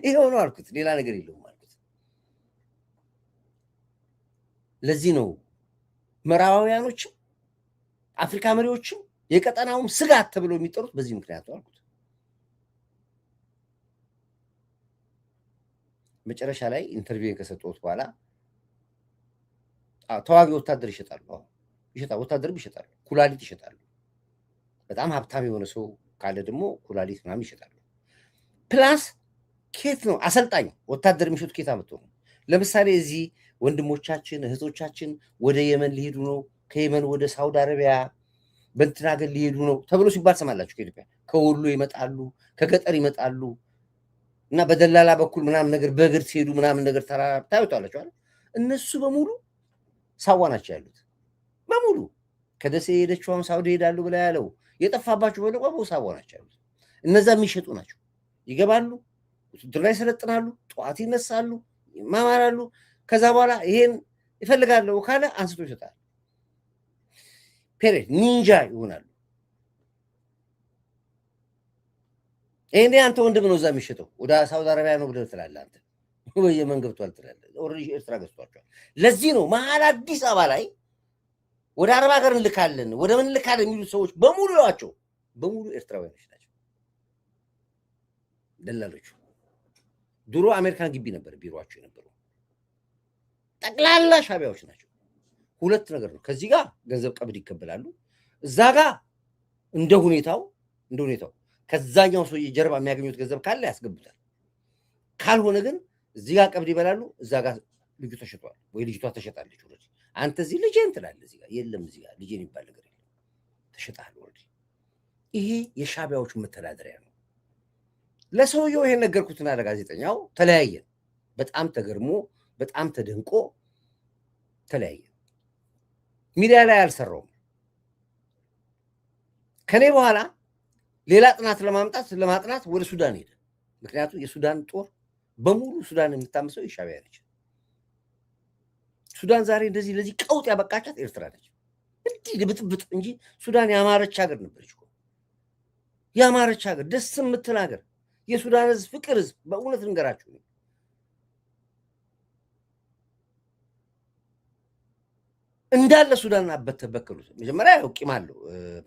ይሄው ነው አልኩት። ሌላ ነገር የለውም አልኩት። ለዚህ ነው ምዕራባውያኖችም አፍሪካ መሪዎችም የቀጠናውም ስጋት ተብሎ የሚጠሩት በዚህ ምክንያት ነው አልኩት። መጨረሻ ላይ ኢንተርቪው ከሰጠሁት በኋላ ተዋጊ ወታደር ይሸጣሉ። ወታደርም ይሸጣሉ፣ ኩላሊት ይሸጣሉ። በጣም ሀብታም የሆነ ሰው ካለ ደግሞ ኩላሊት ምናምን ይሸጣሉ። ፕላስ ኬት ነው አሰልጣኝ ወታደር የሚሸጡ ኬት አመጡ ነው። ለምሳሌ እዚህ ወንድሞቻችን እህቶቻችን ወደ የመን ሊሄዱ ነው፣ ከየመን ወደ ሳውዲ አረቢያ በእንትን ሀገር ሊሄዱ ነው ተብሎ ሲባል ሰማላችሁ። ከኢትዮጵያ ከወሎ ይመጣሉ፣ ከገጠር ይመጣሉ እና በደላላ በኩል ምናምን ነገር በእግር ሲሄዱ ምናምን ነገር ታዩታላችሁ። እነሱ በሙሉ ሳዋ ናቸው ያሉት። በሙሉ ከደሴ የሄደችው ሳውዲ ሄዳሉ ብላ ያለው የጠፋባቸው በደቋ ሳዋ ናቸው ያሉት። እነዛ የሚሸጡ ናቸው። ይገባሉ፣ ውትድርና ይሰለጥናሉ፣ ጠዋት ይነሳሉ፣ ይማማራሉ። ከዛ በኋላ ይሄን ይፈልጋለሁ ካለ አንስቶ ይሰጣል። ፔሬድ ኒንጃ ይሆናሉ። ይሄኔ አንተ ወንድም ነው እዛ የሚሸጠው ወደ ሳውዲ አረቢያ ነው ብለህ ትላለህ። አንተ ወይ የመን ገብቷል ትላለህ። ኦልሬዲ ኤርትራ ገዝቷቸዋል። ለዚህ ነው መሀል አዲስ አበባ ላይ ወደ አረብ ሀገር እንልካለን ወደ ምን እንልካለን የሚሉት ሰዎች በሙሉ ያቸው በሙሉ ኤርትራውያኖች ናቸው። ደላሎቹ ድሮ አሜሪካን ግቢ ነበር ቢሮአቸው የነበረው። ጠቅላላ ሻቢያዎች ናቸው። ሁለት ነገር ነው። ከዚህ ጋር ገንዘብ ቀብድ ይቀበላሉ። እዛ ጋር እንደ ሁኔታው ከዛኛው ሰው ጀርባ የሚያገኙት ገንዘብ ካለ ያስገቡታል። ካልሆነ ግን እዚህ ጋር ቀብድ ይበላሉ። እዛ ጋር ልጁ ተሸጧል ወይ ልጅቷ ተሸጣለች። ወደ አንተ እዚህ ልጄን ትላለህ። እዚህ ጋር የለም፣ እዚህ ጋር ልጄን ይባል ነገር የለም፣ ተሸጣል ወደ ይሄ የሻቢያዎቹ መተዳደሪያ ነው። ለሰውየው ይሄን ነገርኩትና ለጋዜጠኛው ተለያየን። በጣም ተገርሞ በጣም ተደንቆ ተለያየን። ሚዲያ ላይ አልሰራውም። ከኔ በኋላ ሌላ ጥናት ለማጥናት ወደ ሱዳን ሄደ። ምክንያቱም የሱዳን ጦር በሙሉ ሱዳን የምታምሰው የሻቢያ ነች። ሱዳን ዛሬ እንደዚህ ለዚህ ቀውጥ ያበቃቻት ኤርትራ ነች። እንዲህ ብጥብጥ እንጂ ሱዳን ያማረች ሀገር ነበረች እኮ። ያማረች ሀገር፣ ደስ የምትል ሀገር፣ የሱዳን ህዝብ ፍቅር ህዝብ። በእውነት ልንገራችሁ እንዳለ ሱዳን አበተበከሉት። መጀመሪያ ያው ቂም አለው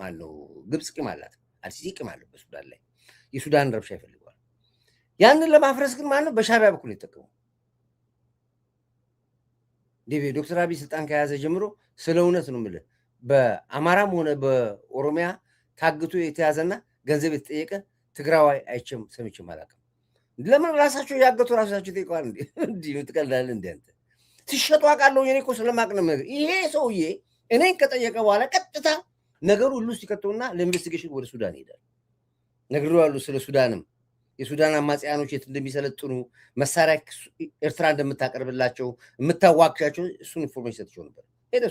ማነው ግብፅ ቂም አላት፣ አልሲሲ ቂም አለው በሱዳን ላይ። የሱዳን ረብሻ ይፈልገዋል። ያንን ለማፍረስ ግን ማነው በሻዕቢያ በኩል የተጠቀሙ። ዶክተር አብይ ስልጣን ከያዘ ጀምሮ ስለ እውነት ነው የምልህ በአማራም ሆነ በኦሮሚያ ታግቶ የተያዘና ገንዘብ የተጠየቀ ትግራዋይ አይቼም ሰምቼም አላውቅም። ለምን ራሳቸው ያገቱ ራሳቸው ይጠይቀዋል እንዴ? እንዲህ ትቀልዳለህ እንዴ አንተ? ሲሸጡ አውቃለሁ። እኔ እኮ ስለማቅ ነው ነገር። ይሄ ሰውዬ እኔን ከጠየቀ በኋላ ቀጥታ ነገሩ ሁሉ ሲከተውና ለኢንቨስቲጌሽን ወደ ሱዳን ይሄዳል። ነግሬዋለሁ ስለ ሱዳንም የሱዳን አማጽያኖች የት እንደሚሰለጥኑ መሳሪያ ኤርትራ እንደምታቀርብላቸው የምታዋክሻቸው እሱን ኢንፎርሜሽን ሰጥቼው ነበር። ሄደ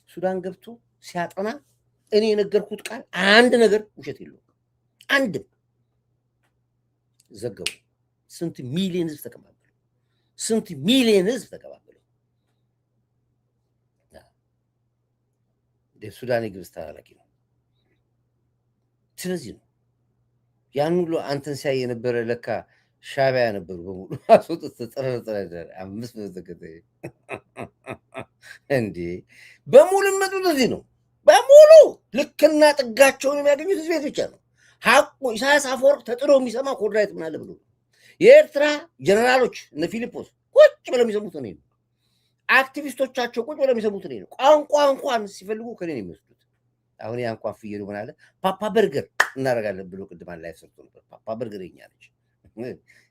ሱዳን ገብቶ ሲያጠና እኔ የነገርኩት ቃል አንድ ነገር ውሸት የለውም። አንድም ዘገቡ። ስንት ሚሊዮን ህዝብ ተቀባበሉ። ስንት ሚሊዮን ህዝብ ተቀባበሉ። ሱዳን የግብፅ ተላላኪ ነው። ስለዚህ ነው ያን ሁሉ አንተን ሲያይ የነበረ ለካ ሻዕቢያ ነበሩ በሙሉ አስወጥቶ ተጠረጠረ። 500 ተከታይ እንዴ በሙሉ መጡት። እዚህ ነው በሙሉ ልክና ጥጋቸውን የሚያገኙት እዚህ ቤት ብቻ ነው። ሀቁ ኢሳያስ አፈወርቅ ተጥሮ የሚሰማ ኮድራይት ምን አለ ብሎ የኤርትራ ጀነራሎች እነ ፊሊጶስ ቁጭ ብለው የሚሰሙት ነው። አክቲቪስቶቻቸው ቁጭ ብለው የሚሰሙት ነው። ቋንቋ እንኳን ሲፈልጉ ከኔ ነው የሚወስዱት። አሁን ያ እንኳን ፍየሉ ምን አለ ፓፓ በርገር እናደርጋለን ብሎ ቅድም ላይ ሰርቶ ነበር። ፓፓ በርገር የኛ ነች።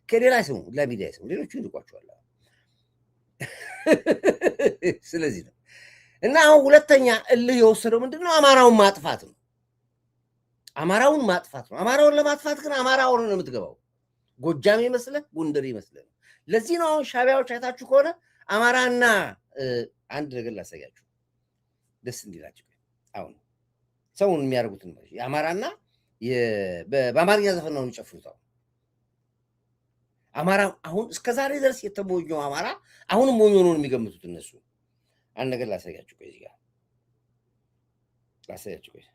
ከሌላ ስሙ ለሚዲያ ስሙ ሌሎቹ ይልቋቸዋል። ስለዚህ ነው እና አሁን ሁለተኛ እልህ የወሰደው ምንድነው? አማራውን ማጥፋት ነው። አማራውን ማጥፋት ነው። አማራውን ለማጥፋት ግን አማራ ሆኖ ነው የምትገባው። ጎጃም ይመስልህ ጎንደር ይመስልህ። ለዚህ ነው አሁን ሻዕቢያዎች አይታችሁ ከሆነ አማራና አንድ ነገር ላሳያችሁ ደስ እንዲላችሁ። አሁን ሰውን የሚያደርጉትን የአማራና በአማርኛ ዘፈን ነው የሚጨፍሩት። አማራ አሁን እስከዛሬ ድረስ የተሞኘው አማራ አሁንም ሞኞ ነው የሚገምቱት እነሱ። አንድ ነገር ላሳያችሁ ቆይ፣ እዚህ ጋር ላሳያችሁ ቆይ።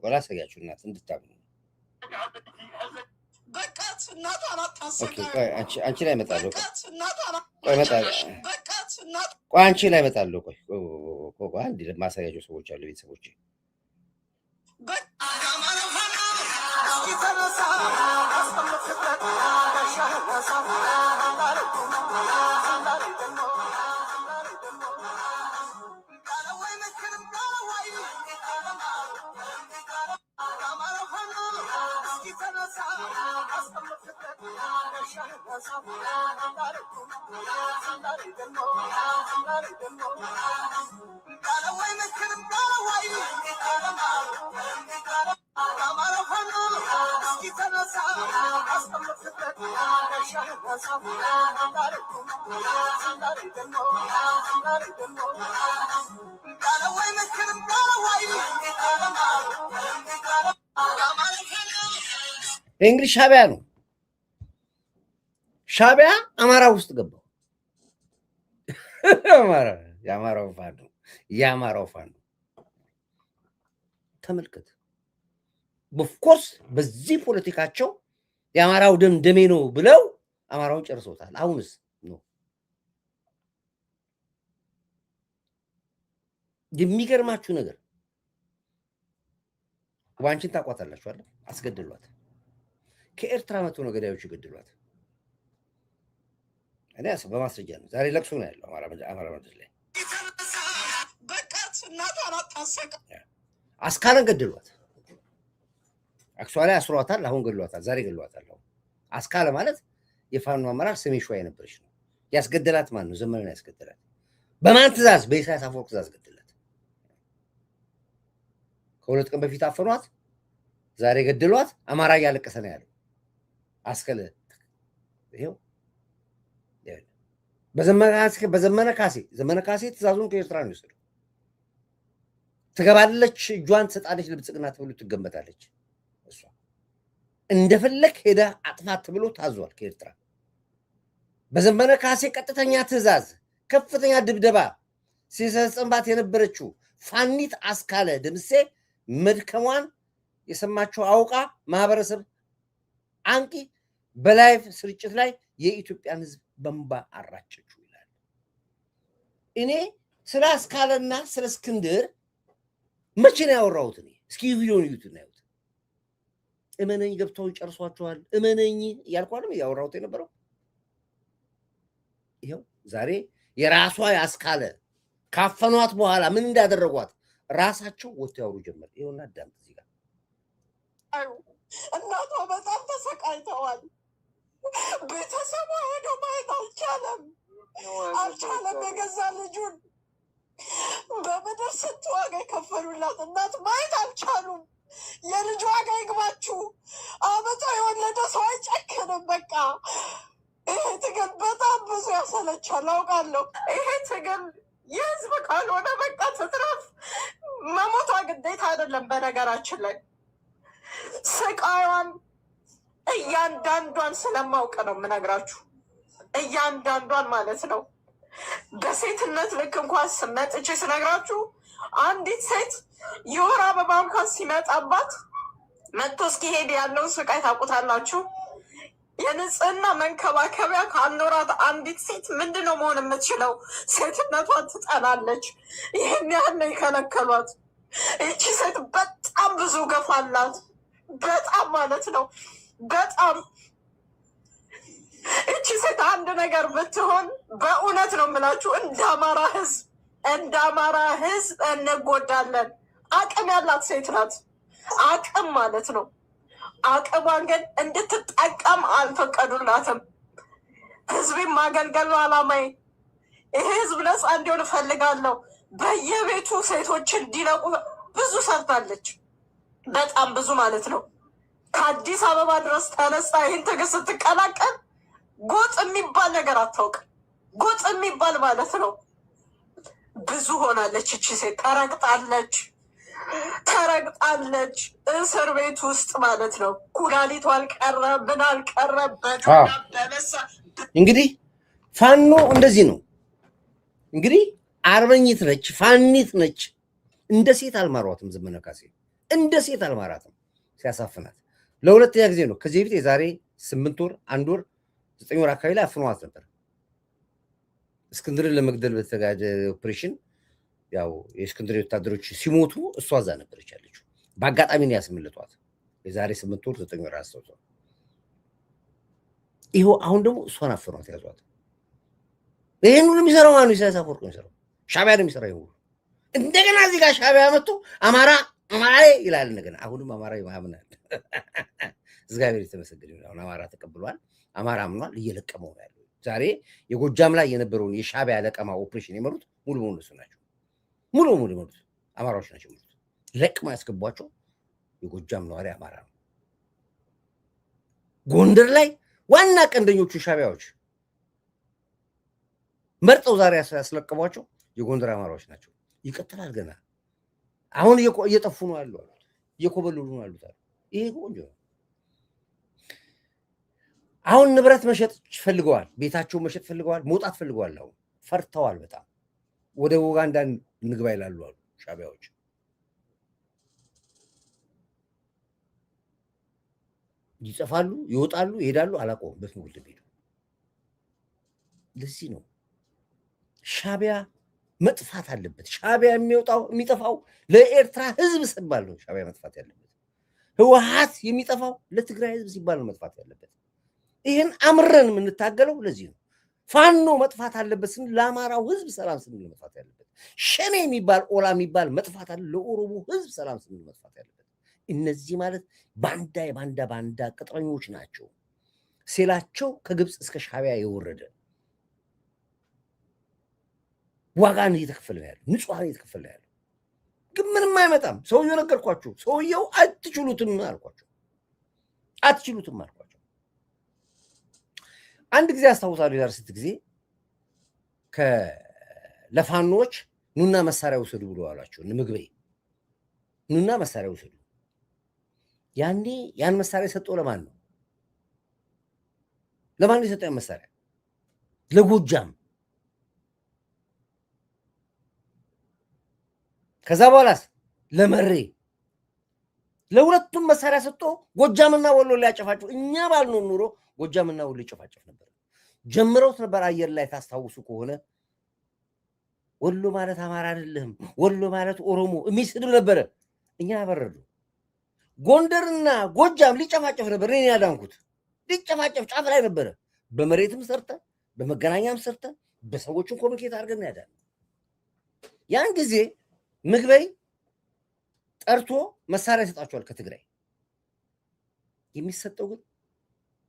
ላሳያችሁ እናት እንድታምኑ። አንቺ ላይ እመጣለሁ። ቆይ እመጣለሁ። ቆይ አንቺ ላይ እመጣለሁ። ቆይ አንድ ማሳያቸው ሰዎች አሉ ቤተሰቦቼ። እንግዲህ ሻዕቢያ ነው። ሻዕቢያ አማራ ውስጥ ገባው። የአማራው ፋኖ ተመልከት። ኦፍኮርስ በዚህ ፖለቲካቸው የአማራው ደም ደሜ ነው ብለው አማራውን ጨርሶታል። አሁንስ ነው የሚገርማችሁ ነገር ዋንቺን ታቋታላችሁ አይደል? አስገድሏት። ከኤርትራ መቶ ነው ገዳዮቹ ገድሏት። እኔ በማስረጃ ነው። ዛሬ ለቅሶ ነው ያለው አማራ ምድር ላይ። አስካለን ገድሏት። አክቹዋሊ አስሯታል። አሁን ገድሏታል። ዛሬ ገድሏታል። አሁን አስካለ ማለት የፋኖ አመራር ሰሜን ሸዋ የነበረች ነው። ያስገደላት ማን ነው? ዘመንን ያስገደላት። በማን ትእዛዝ? በኢሳያስ አፈወርቅ ትእዛዝ ገደላት። ከሁለት ቀን በፊት አፈኗት፣ ዛሬ ገደሏት። አማራ እያለቀሰ ነው ያለው። አስከለ ይሄው በዘመነ ካሴ ትእዛዙን ከኤርትራ ነው የወሰደው። ትገባለች፣ እጇን ትሰጣለች፣ ለብልጽግና ተብሎ ትገመታለች። እሷ እንደፈለክ ሄዳ አጥፋት ተብሎ ታዟል ከኤርትራ። በዘመነ ካሴ ቀጥተኛ ትዕዛዝ ከፍተኛ ድብደባ ሲሰጽንባት የነበረችው ፋኒት አስካለ ደምሴ መድከሟን የሰማችው አውቃ ማህበረሰብ አንቂ በላይቭ ስርጭት ላይ የኢትዮጵያን ሕዝብ በእንባ አራጨችው ይላል። እኔ ስለ አስካለና ስለ እስክንድር መቼ ነው ያወራሁት? እኔ እስኪ ቪዲዮን እዩት እና ያዩት። እመነኝ ገብተው ጨርሷቸዋል፣ እመነኝ እያልኳለም ያወራሁት የነበረው ይኸው ዛሬ የራሷ ያስካለ ካፈኗት በኋላ ምን እንዳደረጓት ራሳቸው ወጥተው ያወሩ ጀመር። ይኸውና አዳምጥ። እዚህ ጋር እናቷ በጣም ተሰቃይተዋል። ቤተሰቧ ሄዶ ማየት አልቻለም። የገዛ ልጁን በምድር ስንት ዋጋ የከፈሉላት እናት ማየት አልቻሉም። የልጅ ዋጋ ይግባችሁ። አመቷ የወለደ ሰው አይጨክንም። በቃ ይሄ ትግል በጣም ብዙ ያሰለቻል፣ አውቃለሁ። ይሄ ትግል የህዝብ ካልሆነ በቃ ትትረፍ። መሞቷ ግዴታ አይደለም። በነገራችን ላይ ስቃዩን እያንዳንዷን ስለማውቅ ነው የምነግራችሁ። እያንዳንዷን ማለት ነው። በሴትነት ልክ እንኳን መጥቼ ስነግራችሁ አንዲት ሴት የወር አበባ እንኳን ሲመጣባት መጥቶ እስኪሄድ ያለውን ስቃይ ታውቁታላችሁ። የንጽህና መንከባከቢያ ካልኖራት አንዲት ሴት ምንድነው መሆን የምትችለው? ሴትነቷን ትጠላለች። ይህን ያህል ነው የከለከሏት። ይቺ ሴት በጣም ብዙ ገፍ አላት። በጣም ማለት ነው በጣም እቺ ሴት አንድ ነገር ብትሆን በእውነት ነው የምላችሁ እንደ አማራ ህዝብ እንጎዳለን። አቅም ያላት ሴት ናት። አቅም ማለት ነው። አቅሟን ግን እንድትጠቀም አልፈቀዱላትም። ህዝቤን ማገልገል ነው አላማዬ። ይሄ ህዝብ ነፃ እንዲሆን እፈልጋለሁ። በየቤቱ ሴቶች እንዲነቁ ብዙ ሰርታለች። በጣም ብዙ ማለት ነው። ከአዲስ አበባ ድረስ ተነሳ ይህን ትግል ስትቀላቀል ጎጥ የሚባል ነገር አታውቅም። ጎጥ የሚባል ማለት ነው ብዙ ሆናለች። እቺ ሴት ተረግጣለች እስር ቤት ውስጥ ማለት ነው። ኩላሊቱ አልቀረ ምን አልቀረ በመሳ እንግዲህ ፋኖ እንደዚህ ነው። እንግዲህ አርበኝት ነች፣ ፋኒት ነች። እንደ ሴት አልማሯትም። ዘመነ ካሴ እንደ ሴት አልማራትም። ሲያሳፍናት ለሁለተኛ ጊዜ ነው። ከዚህ በፊት የዛሬ 8 ወር 1 ወር 9 ወር አካባቢ ላይ አፍኗት ነበር። እስክንድርን ለመግደል በተዘጋጀ ኦፕሬሽን ያው የእስክንድር ወታደሮች ሲሞቱ እሷ እዛ ነበረች ያለችው። በአጋጣሚ ነው ያስመለጧት። የዛሬ 8 ወር 9 ወር አስተውቷል። ይኸው አሁን ደግሞ እሷን አፍኗት ያዟት። ይሄን ሁሉ የሚሰራው ማነው? ኢሳያስ አፈወርቂ ነው የሚሰራው። ሻዕቢያ ነው የሚሰራው። ይሁን እንደገና እዚህ ጋር ሻዕቢያ መጥቶ አማራ ይላል እንደገና። አሁንም አማራ ይማምናል። እግዚአብሔር የተመሰገነ ይሁን። አሁን አማራ ተቀብሏል። አማራ አምኗል። እየለቀመው ነው ያለው። ዛሬ የጎጃም ላይ የነበረውን የሻዕቢያ ለቀማ ኦፕሬሽን የመሩት ሙሉ በሙሉ እሱ ናቸው። ሙሉ በሙሉ የመሩት አማራዎች ናቸው። ለቅማ ያስገቧቸው የጎጃም ነዋሪ አማራ ነው። ጎንደር ላይ ዋና ቀንደኞቹ ሻዕቢያዎች መርጠው ዛሬ ያስለቀሟቸው የጎንደር አማራዎች ናቸው። ይቀጥላል ገና። አሁን እየጠፉ ነው ያሉ፣ እየኮበለሉ ነው ያሉት። ይሄ ቆንጆ ነው። አሁን ንብረት መሸጥ ፈልገዋል፣ ቤታቸውን መሸጥ ፈልገዋል፣ መውጣት ፈልገዋል። አሁን ፈርተዋል በጣም። ወደ ኡጋንዳ ንግባ ይላሉ አሉ ሻዕቢያዎች። ይጽፋሉ፣ ይወጣሉ፣ ይሄዳሉ። አላቆም በስሙል ቤቱ። ለዚህ ነው ሻዕቢያ መጥፋት አለበት። ሻዕቢያ የሚጠፋው ለኤርትራ ህዝብ ሲባል ነው። ሻዕቢያ መጥፋት ያለበት። ህወሓት የሚጠፋው ለትግራይ ህዝብ ሲባል ነው መጥፋት ያለበት። ይህን አምረን የምንታገለው ለዚህ ነው። ፋኖ መጥፋት አለበት ስንል ለአማራው ህዝብ ሰላም ስንል መጥፋት ያለበት። ሸኔ የሚባል ኦላ የሚባል መጥፋት አለ ለኦሮሞ ህዝብ ሰላም ስንል መጥፋት ያለበት። እነዚህ ማለት ባንዳ ቅጥረኞች ናቸው። ሴላቸው ከግብፅ እስከ ሻዕቢያ የወረደ ዋጋን እየተከፈለ ያለ ንጹሃን እየተከፈለ ያለ ግን ምንም አይመጣም። ሰውየው ነገርኳችሁ። ሰውየው አትችሉትም አልኳቸው። አንድ ጊዜ አስታውሳለሁ። የዛሬ 6 ጊዜ ለፋኖች ኑና መሳሪያ ውሰዱ ብሎ አሏቸው። ምግቤ ኑና መሳሪያ ውሰዱ። ያኔ ያን መሳሪያ የሰጠው ለማን ነው? ለማን ነው የሰጠው ያን መሳሪያ? ለጎጃም። ከዛ በኋላስ ለመሬ፣ ለሁለቱም መሳሪያ ሰጥቶ ጎጃምና ወሎ ሊያጨፋጭፍ። እኛ ባልኖር ኑሮ ጎጃምና ወሎ ሊጨፋጨፍ ነበር። ጀምረውት ነበር። አየር ላይ ታስታውሱ ከሆነ ወሎ ማለት አማራ አይደለም፣ ወሎ ማለት ኦሮሞ የሚስድብ ነበረ። እኛ ያበረዱ። ጎንደርና ጎጃም ሊጨፋጨፍ ነበር። እኔ ያዳንኩት ሊጨፋጨፍ ጫፍ ላይ ነበረ። በመሬትም ሰርተ በመገናኛም ሰርተ በሰዎችን ኮሚኒኬት አድርገን ያዳን። ያን ጊዜ ምግበይ ጠርቶ መሳሪያ ይሰጣቸዋል ከትግራይ። የሚሰጠው ግን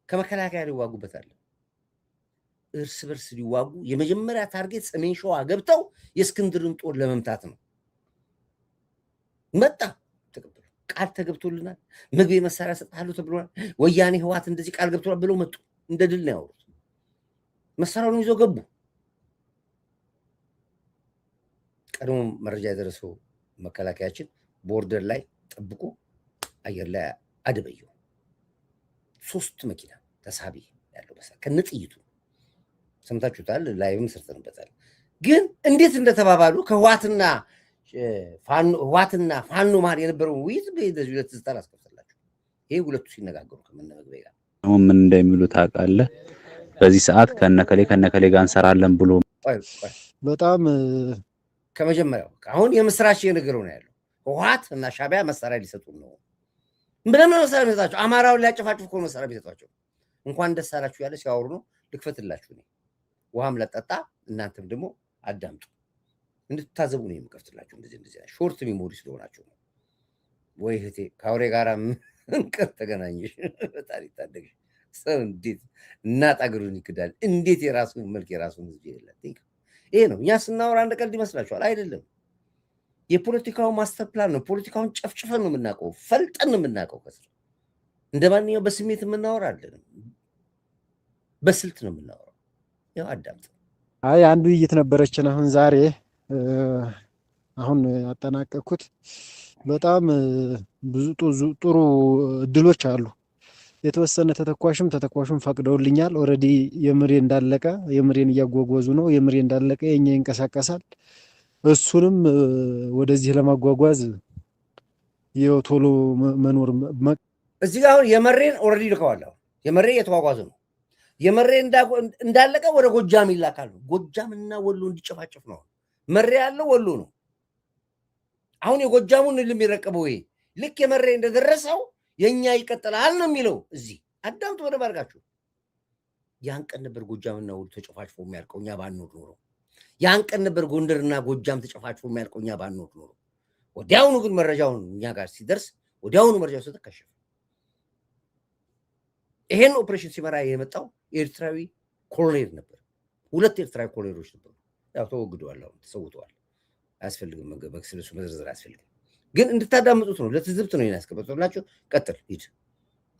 ከመከላከያ ሊዋጉበታል። እርስ በርስ ሊዋጉ የመጀመሪያ ታርጌት ሰሜን ሸዋ ገብተው የእስክንድርን ጦር ለመምታት ነው። መጣ ተቀበሉ። ቃል ተገብቶልናል። ምግቤ መሳሪያ ሰጥሃለሁ ተብሏል። ወያኔ ህዋት እንደዚህ ቃል ገብቶናል ብለው መጡ። እንደ ድል ነው ያወሩት። መሳሪያውን ይዘው ገቡ። ቀድሞ መረጃ የደረሰው መከላከያችን ቦርደር ላይ ጠብቆ አየር ላይ አደበየው። 3 መኪና ተሳቢ ያለው መሳሪያ ከነጥይቱ ሰምታችሁታል። ላይቭም ሰርተንበታል። ግን እንዴት እንደተባባሉ ከህዋትና ፋኖ መሀል የነበረውን ውይይት በዚህ ሁለት ትዝታ አስከፍተላችሁ። ይሄ ሁለቱ ሲነጋገሩ ከመነበግበይ ጋር አሁን ምን እንደሚሉ ታውቃለህ? በዚህ ሰዓት ከነከሌ ጋር እንሰራለን ብሎ በጣም ከመጀመሪያው አሁን የምስራች የነገረው ነው ያለው። ህወሓት እና ሻዕቢያ መሳሪያ ሊሰጡ ነው። ምንም መሳሪያ ሊሰጣቸው አማራውን ሊያጨፋጭፉ እኮ መሳሪያ ቢሰጧቸው እንኳን ደስ አላችሁ ያለ ሲያወሩ ነው። ልክፈትላችሁ ነው ውሃም ለጠጣ እናንተም ደግሞ አዳምጡ እንድትታዘቡ ነው የምከፍትላችሁ። እንደዚህ ሾርት ሚሞሪ ስለሆናችሁ ነው። ወይ እህቴ ከአውሬ ጋር እንቀር ተገናኘሽ በጣም ይታደግሽ። ሰው እንዴት እናት አገሩን ይክዳል? እንዴት የራሱን መልክ የራሱን ህዝብ ይላል? ይሄ ነው። እኛ ስናወራ አንድ ቀልድ ይመስላችኋል? አይደለም። የፖለቲካው ማስተር ፕላን ነው። ፖለቲካውን ጨፍጭፈን ነው የምናውቀው፣ ፈልጠን ነው የምናውቀው። ከስር እንደ ማንኛው በስሜት የምናወራ አይደለም፣ በስልት ነው የምናወራው። ያው አዳምጥ። አይ አንዱ ውይይት ነበረችን አሁን ዛሬ አሁን ያጠናቀቅኩት። በጣም ብዙ ጥሩ እድሎች አሉ። የተወሰነ ተተኳሽም ፈቅደውልኛል። ኦልሬዲ የምሬ እንዳለቀ የምሬን እያጓጓዙ ነው። የምሬ እንዳለቀ የኛ ይንቀሳቀሳል። እሱንም ወደዚህ ለማጓጓዝ የቶሎ መኖር እዚህ ጋር አሁን የመሬን ኦልሬዲ ልከዋለሁ። የመሬ የተጓጓዙ ነው። የመሬ እንዳለቀ ወደ ጎጃም ይላካሉ። ጎጃምና ወሎ እንዲጨፋጨፍ ነው። መሬ ያለው ወሎ ነው። አሁን የጎጃሙን ልም ይረቀበው ይሄ ልክ የመሬ እንደደረሰው የኛ ይቀጥላል ነው የሚለው። እዚህ አዳምጡ ወደ ባርጋችሁ። ያን ቀን ነበር ጎጃምና ወሎ ተጨፋጭፎ የሚያልቀው እኛ ባንኖር ኖሮ። ያን ቀን ነበር ጎንደርና ጎጃም ተጨፋጭፎ የሚያልቀው እኛ ባንኖር ኖሮ። ወዲያውኑ ግን መረጃውን እኛ ጋር ሲደርስ ወዲያውኑ መረጃው ተከሸፈ። ይሄን ኦፕሬሽን ሲመራ የመጣው ኤርትራዊ ኮሎኔል ነበር። 2 ኤርትራዊ ኮሎኔሎች ነበሩ። ያው ተወግደዋል፣ አሁን ተሰውተዋል። አያስፈልግም ስለሱ መዘርዘር አያስፈልግም። ግን እንድታዳምጡት ነው። ለትዝብት ነው ያስቀመጥኩላችሁ። ቀጥል ሂድ፣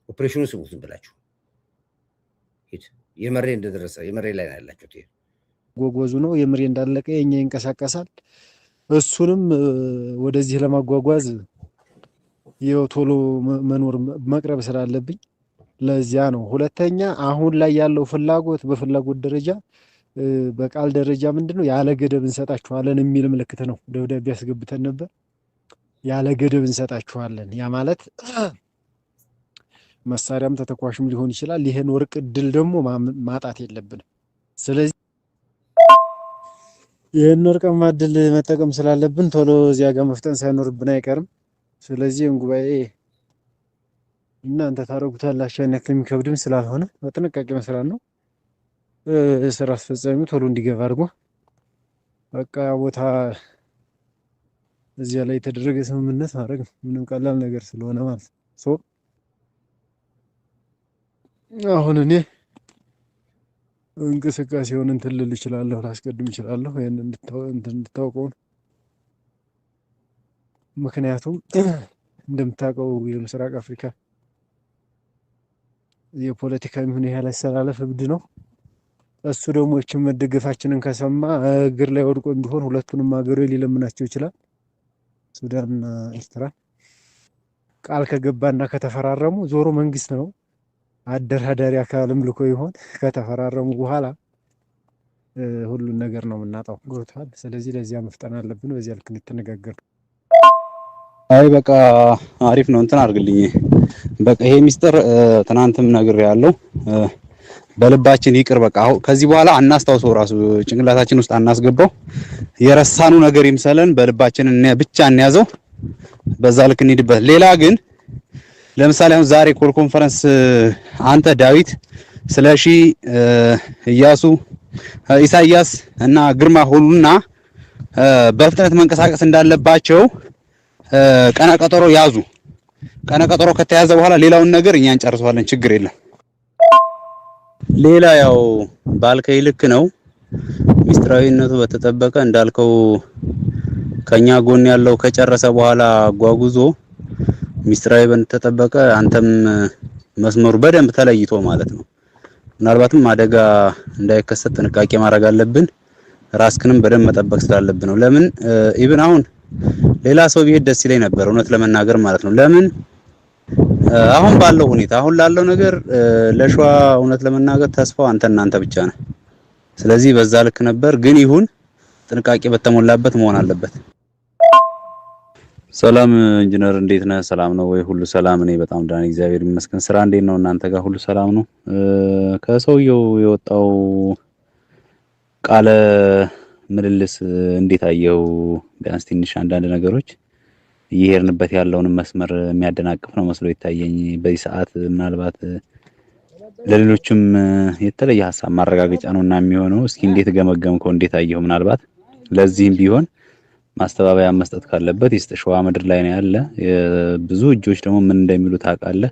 ኦፕሬሽኑ ስሙት ብላችሁ ሂድ። የመሬ እንደደረሰ የመሬ ላይ ነው ያላችሁት። ይሄ ጎጎዙ ነው። የምሬ እንዳለቀ የኛ ይንቀሳቀሳል። እሱንም ወደዚህ ለማጓጓዝ የቶሎ መኖር መቅረብ ስላለብኝ ለዚያ ነው። ሁለተኛ አሁን ላይ ያለው ፍላጎት በፍላጎት ደረጃ በቃል ደረጃ ምንድነው ያለ ገደብ እንሰጣችኋለን የሚል ምልክት ነው። ደብዳቤ ያስገብተን ነበር። ያለ ገደብ እንሰጣችኋለን። ያ ማለት መሳሪያም ተተኳሽም ሊሆን ይችላል። ይሄን ወርቅ ድል ደግሞ ማጣት የለብንም። ስለዚህ ይሄን ወርቅ ማድል መጠቀም ስላለብን ቶሎ እዚያ ጋር መፍጠን ሳይኖርብን አይቀርም። ስለዚህ ጉባኤ እናንተ ታረጉታላችሁ። ያንክ የሚከብድም ስላልሆነ በጥንቃቄ መስራት ነው። ስራ አስፈጻሚው ቶሎ እንዲገባ አድርጎ በቃ ቦታ እዚያ ላይ የተደረገ ስምምነት ማድረግ ምንም ቀላል ነገር ስለሆነ ማለት ነው። አሁን እኔ እንቅስቃሴውን እንትን ልል እችላለሁ፣ ላስቀድም እችላለሁ። ይሄን እንድታውቀው ነው። ምክንያቱም እንደምታውቀው የምስራቅ አፍሪካ የፖለቲካ ምን ያህል አሰላለፍ እብድ ነው። እሱ ደግሞ እቺን መደገፋችንን ከሰማ እግር ላይ ወድቆ ቢሆን ሁለቱንም ሀገሮች ሊለምናቸው ይችላል፣ ሱዳንና ኤርትራ። ቃል ከገባና ከተፈራረሙ ዞሮ መንግስት ነው አደራዳሪ አካልም ልኮ ይሆን ከተፈራረሙ በኋላ ሁሉን ነገር ነው የምናጣው። ጎርቷል። ስለዚህ ለዚያ መፍጠን አለብን። በዚያ ልክ እንተነጋገር። አይ በቃ አሪፍ ነው። እንትን አድርግልኝ በቃ ይሄ ሚስጥር ትናንትም ነገር ያለው በልባችን ይቅር በቃ አሁን ከዚህ በኋላ አናስታውሰው ራሱ ጭንቅላታችን ውስጥ አናስገባው። የረሳኑ ነገር ይምሰለን በልባችን ብቻ እንያዘው። በዛ ልክ እንሂድበት። ሌላ ግን ለምሳሌ አሁን ዛሬ ኮል ኮንፈረንስ አንተ ዳዊት ስለሺ ኢያሱ ኢሳያስ እና ግርማ ሁሉና በፍጥነት መንቀሳቀስ እንዳለባቸው ቀነ ቀጠሮ ያዙ። ቀነ ቀጠሮ ከተያዘ በኋላ ሌላውን ነገር እኛ እንጨርሰዋለን፣ ችግር የለም። ሌላ ያው ባልከይ ልክ ነው። ሚስጥራዊነቱ በተጠበቀ እንዳልከው ከኛ ጎን ያለው ከጨረሰ በኋላ ጓጉዞ ሚስጥራዊ በተጠበቀ አንተም መስመሩ በደንብ ተለይቶ ማለት ነው። ምናልባትም አደጋ እንዳይከሰት ጥንቃቄ ማድረግ አለብን። ራስክንም በደንብ መጠበቅ ስላለብን ነው። ለምን ኢቭን አሁን ሌላ ሰው ቢሄድ ደስ ይለኝ ነበር እውነት ለመናገር ማለት ነው። ለምን አሁን ባለው ሁኔታ አሁን ላለው ነገር ለሸዋ እውነት ለመናገር ተስፋው አንተ ብቻ ነህ። ስለዚህ በዛ ልክ ነበር፣ ግን ይሁን ጥንቃቄ በተሞላበት መሆን አለበት። ሰላም ኢንጂነር እንዴት ነህ? ሰላም ነው ወይ? ሁሉ ሰላም። እኔ በጣም ደህና ነኝ እግዚአብሔር ይመስገን። ስራ እንዴት ነው እናንተ ጋር? ሁሉ ሰላም ነው? ከሰውየው የወጣው ቃለ ምልልስ እንዴት አየው? ቢያንስ ትንሽ አንዳንድ ነገሮች እየሄድንበት ያለውን መስመር የሚያደናቅፍ ነው መስሎ ይታየኝ በዚህ ሰዓት። ምናልባት ለሌሎችም የተለየ ሀሳብ ማረጋገጫ ነውና የሚሆነው። እስኪ እንዴት ገመገምከው? እንዴት አየው? ምናልባት ለዚህም ቢሆን ማስተባበያ መስጠት ካለበት ሸዋ ምድር ላይ ነው ያለ። ብዙ እጆች ደግሞ ምን እንደሚሉ ታውቃለህ።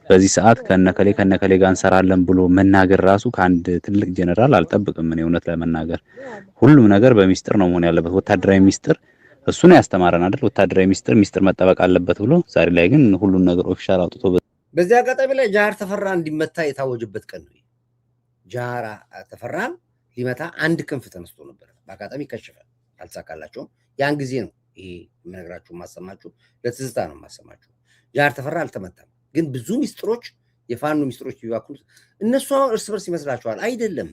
በዚህ ሰዓት ከነከሌ ጋር እንሰራለን ብሎ መናገር ራሱ ከአንድ ትልቅ ጄኔራል አልጠብቅም እኔ እውነት ለመናገር። ሁሉም ነገር በሚስጥር ነው መሆን ያለበት። ወታደራዊ ሚስጥር እሱ ነው ያስተማረን አይደል? ወታደራዊ ሚስጥር መጠበቅ አለበት ብሎ ዛሬ ላይ ግን ሁሉን ነገር ኦፊሻል አውጥቶ በዚህ አጋጣሚ ላይ ጃር ተፈራ እንዲመታ የታወጀበት ቀን ነው። ጃር ተፈራን ሊመታ አንድ ክንፍ ተነስቶ ነበር። በአጋጣሚ ከሸፈ፣ አልተሳካላቸውም። ያን ጊዜ ነው ይሄ የምነግራችሁ ማሰማችሁ፣ ለትዝታ ነው ማሰማችሁ። ጃር ተፈራ አልተመታም፣ ግን ብዙ ሚስጥሮች የፋኖ ሚስጥሮች ቢባክኑ እነሱ እርስ በርስ ይመስላችኋል። አይደለም።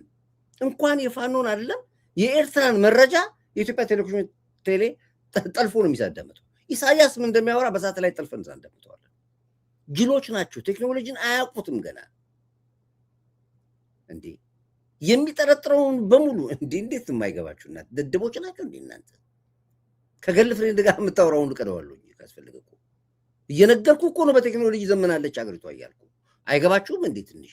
እንኳን የፋኖን አይደለም የኤርትራን መረጃ የኢትዮጵያ ቴሌኮም ቴሌ ጠልፎ ነው የሚሳደመጠው። ኢሳያስ ምን እንደሚያወራ በሳተላይት ጠልፈን እንሳደምጠዋለን። ጅሎች ናቸው። ቴክኖሎጂን አያውቁትም ገና። እንዴ የሚጠረጥረውን በሙሉ እንዴት የማይገባችሁ እናት ደደቦች ናቸው እንዴ እናንተ። ከገል ፍሬንድ ጋር የምታወራውን ልቀደዋለሁ ካስፈልገ እኮ እየነገርኩ እኮ ነው። በቴክኖሎጂ ዘመናለች አገሪቷ እያልኩ አይገባችሁም እንዴ? ትንሽ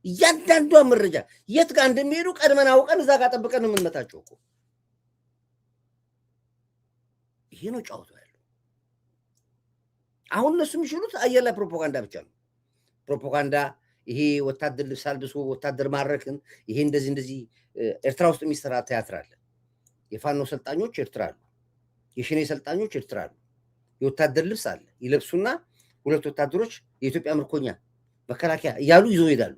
እያንዳንዷ መረጃ የት ጋር እንደሚሄዱ ቀድመን አውቀን እዛ ጋር ጠብቀን የምንመታቸው እኮ። ይሄ ነው ጫወታው ያለው። አሁን እነሱ የሚችሉት አየር ላይ ፕሮፓጋንዳ ብቻ ነው። ፕሮፓጋንዳ ይሄ ወታደር ልብስ አልብሶ ወታደር ማረክን፣ ይሄ እንደዚህ ኤርትራ ውስጥ የሚሰራ ቲያትር አለ። የፋኖ ሰልጣኞች ኤርትራ አሉ፣ የሽኔ ሰልጣኞች ኤርትራ አሉ። የወታደር ልብስ አለ ይለብሱና ሁለት ወታደሮች የኢትዮጵያ ምርኮኛ መከላከያ እያሉ ይዞ ይሄዳሉ።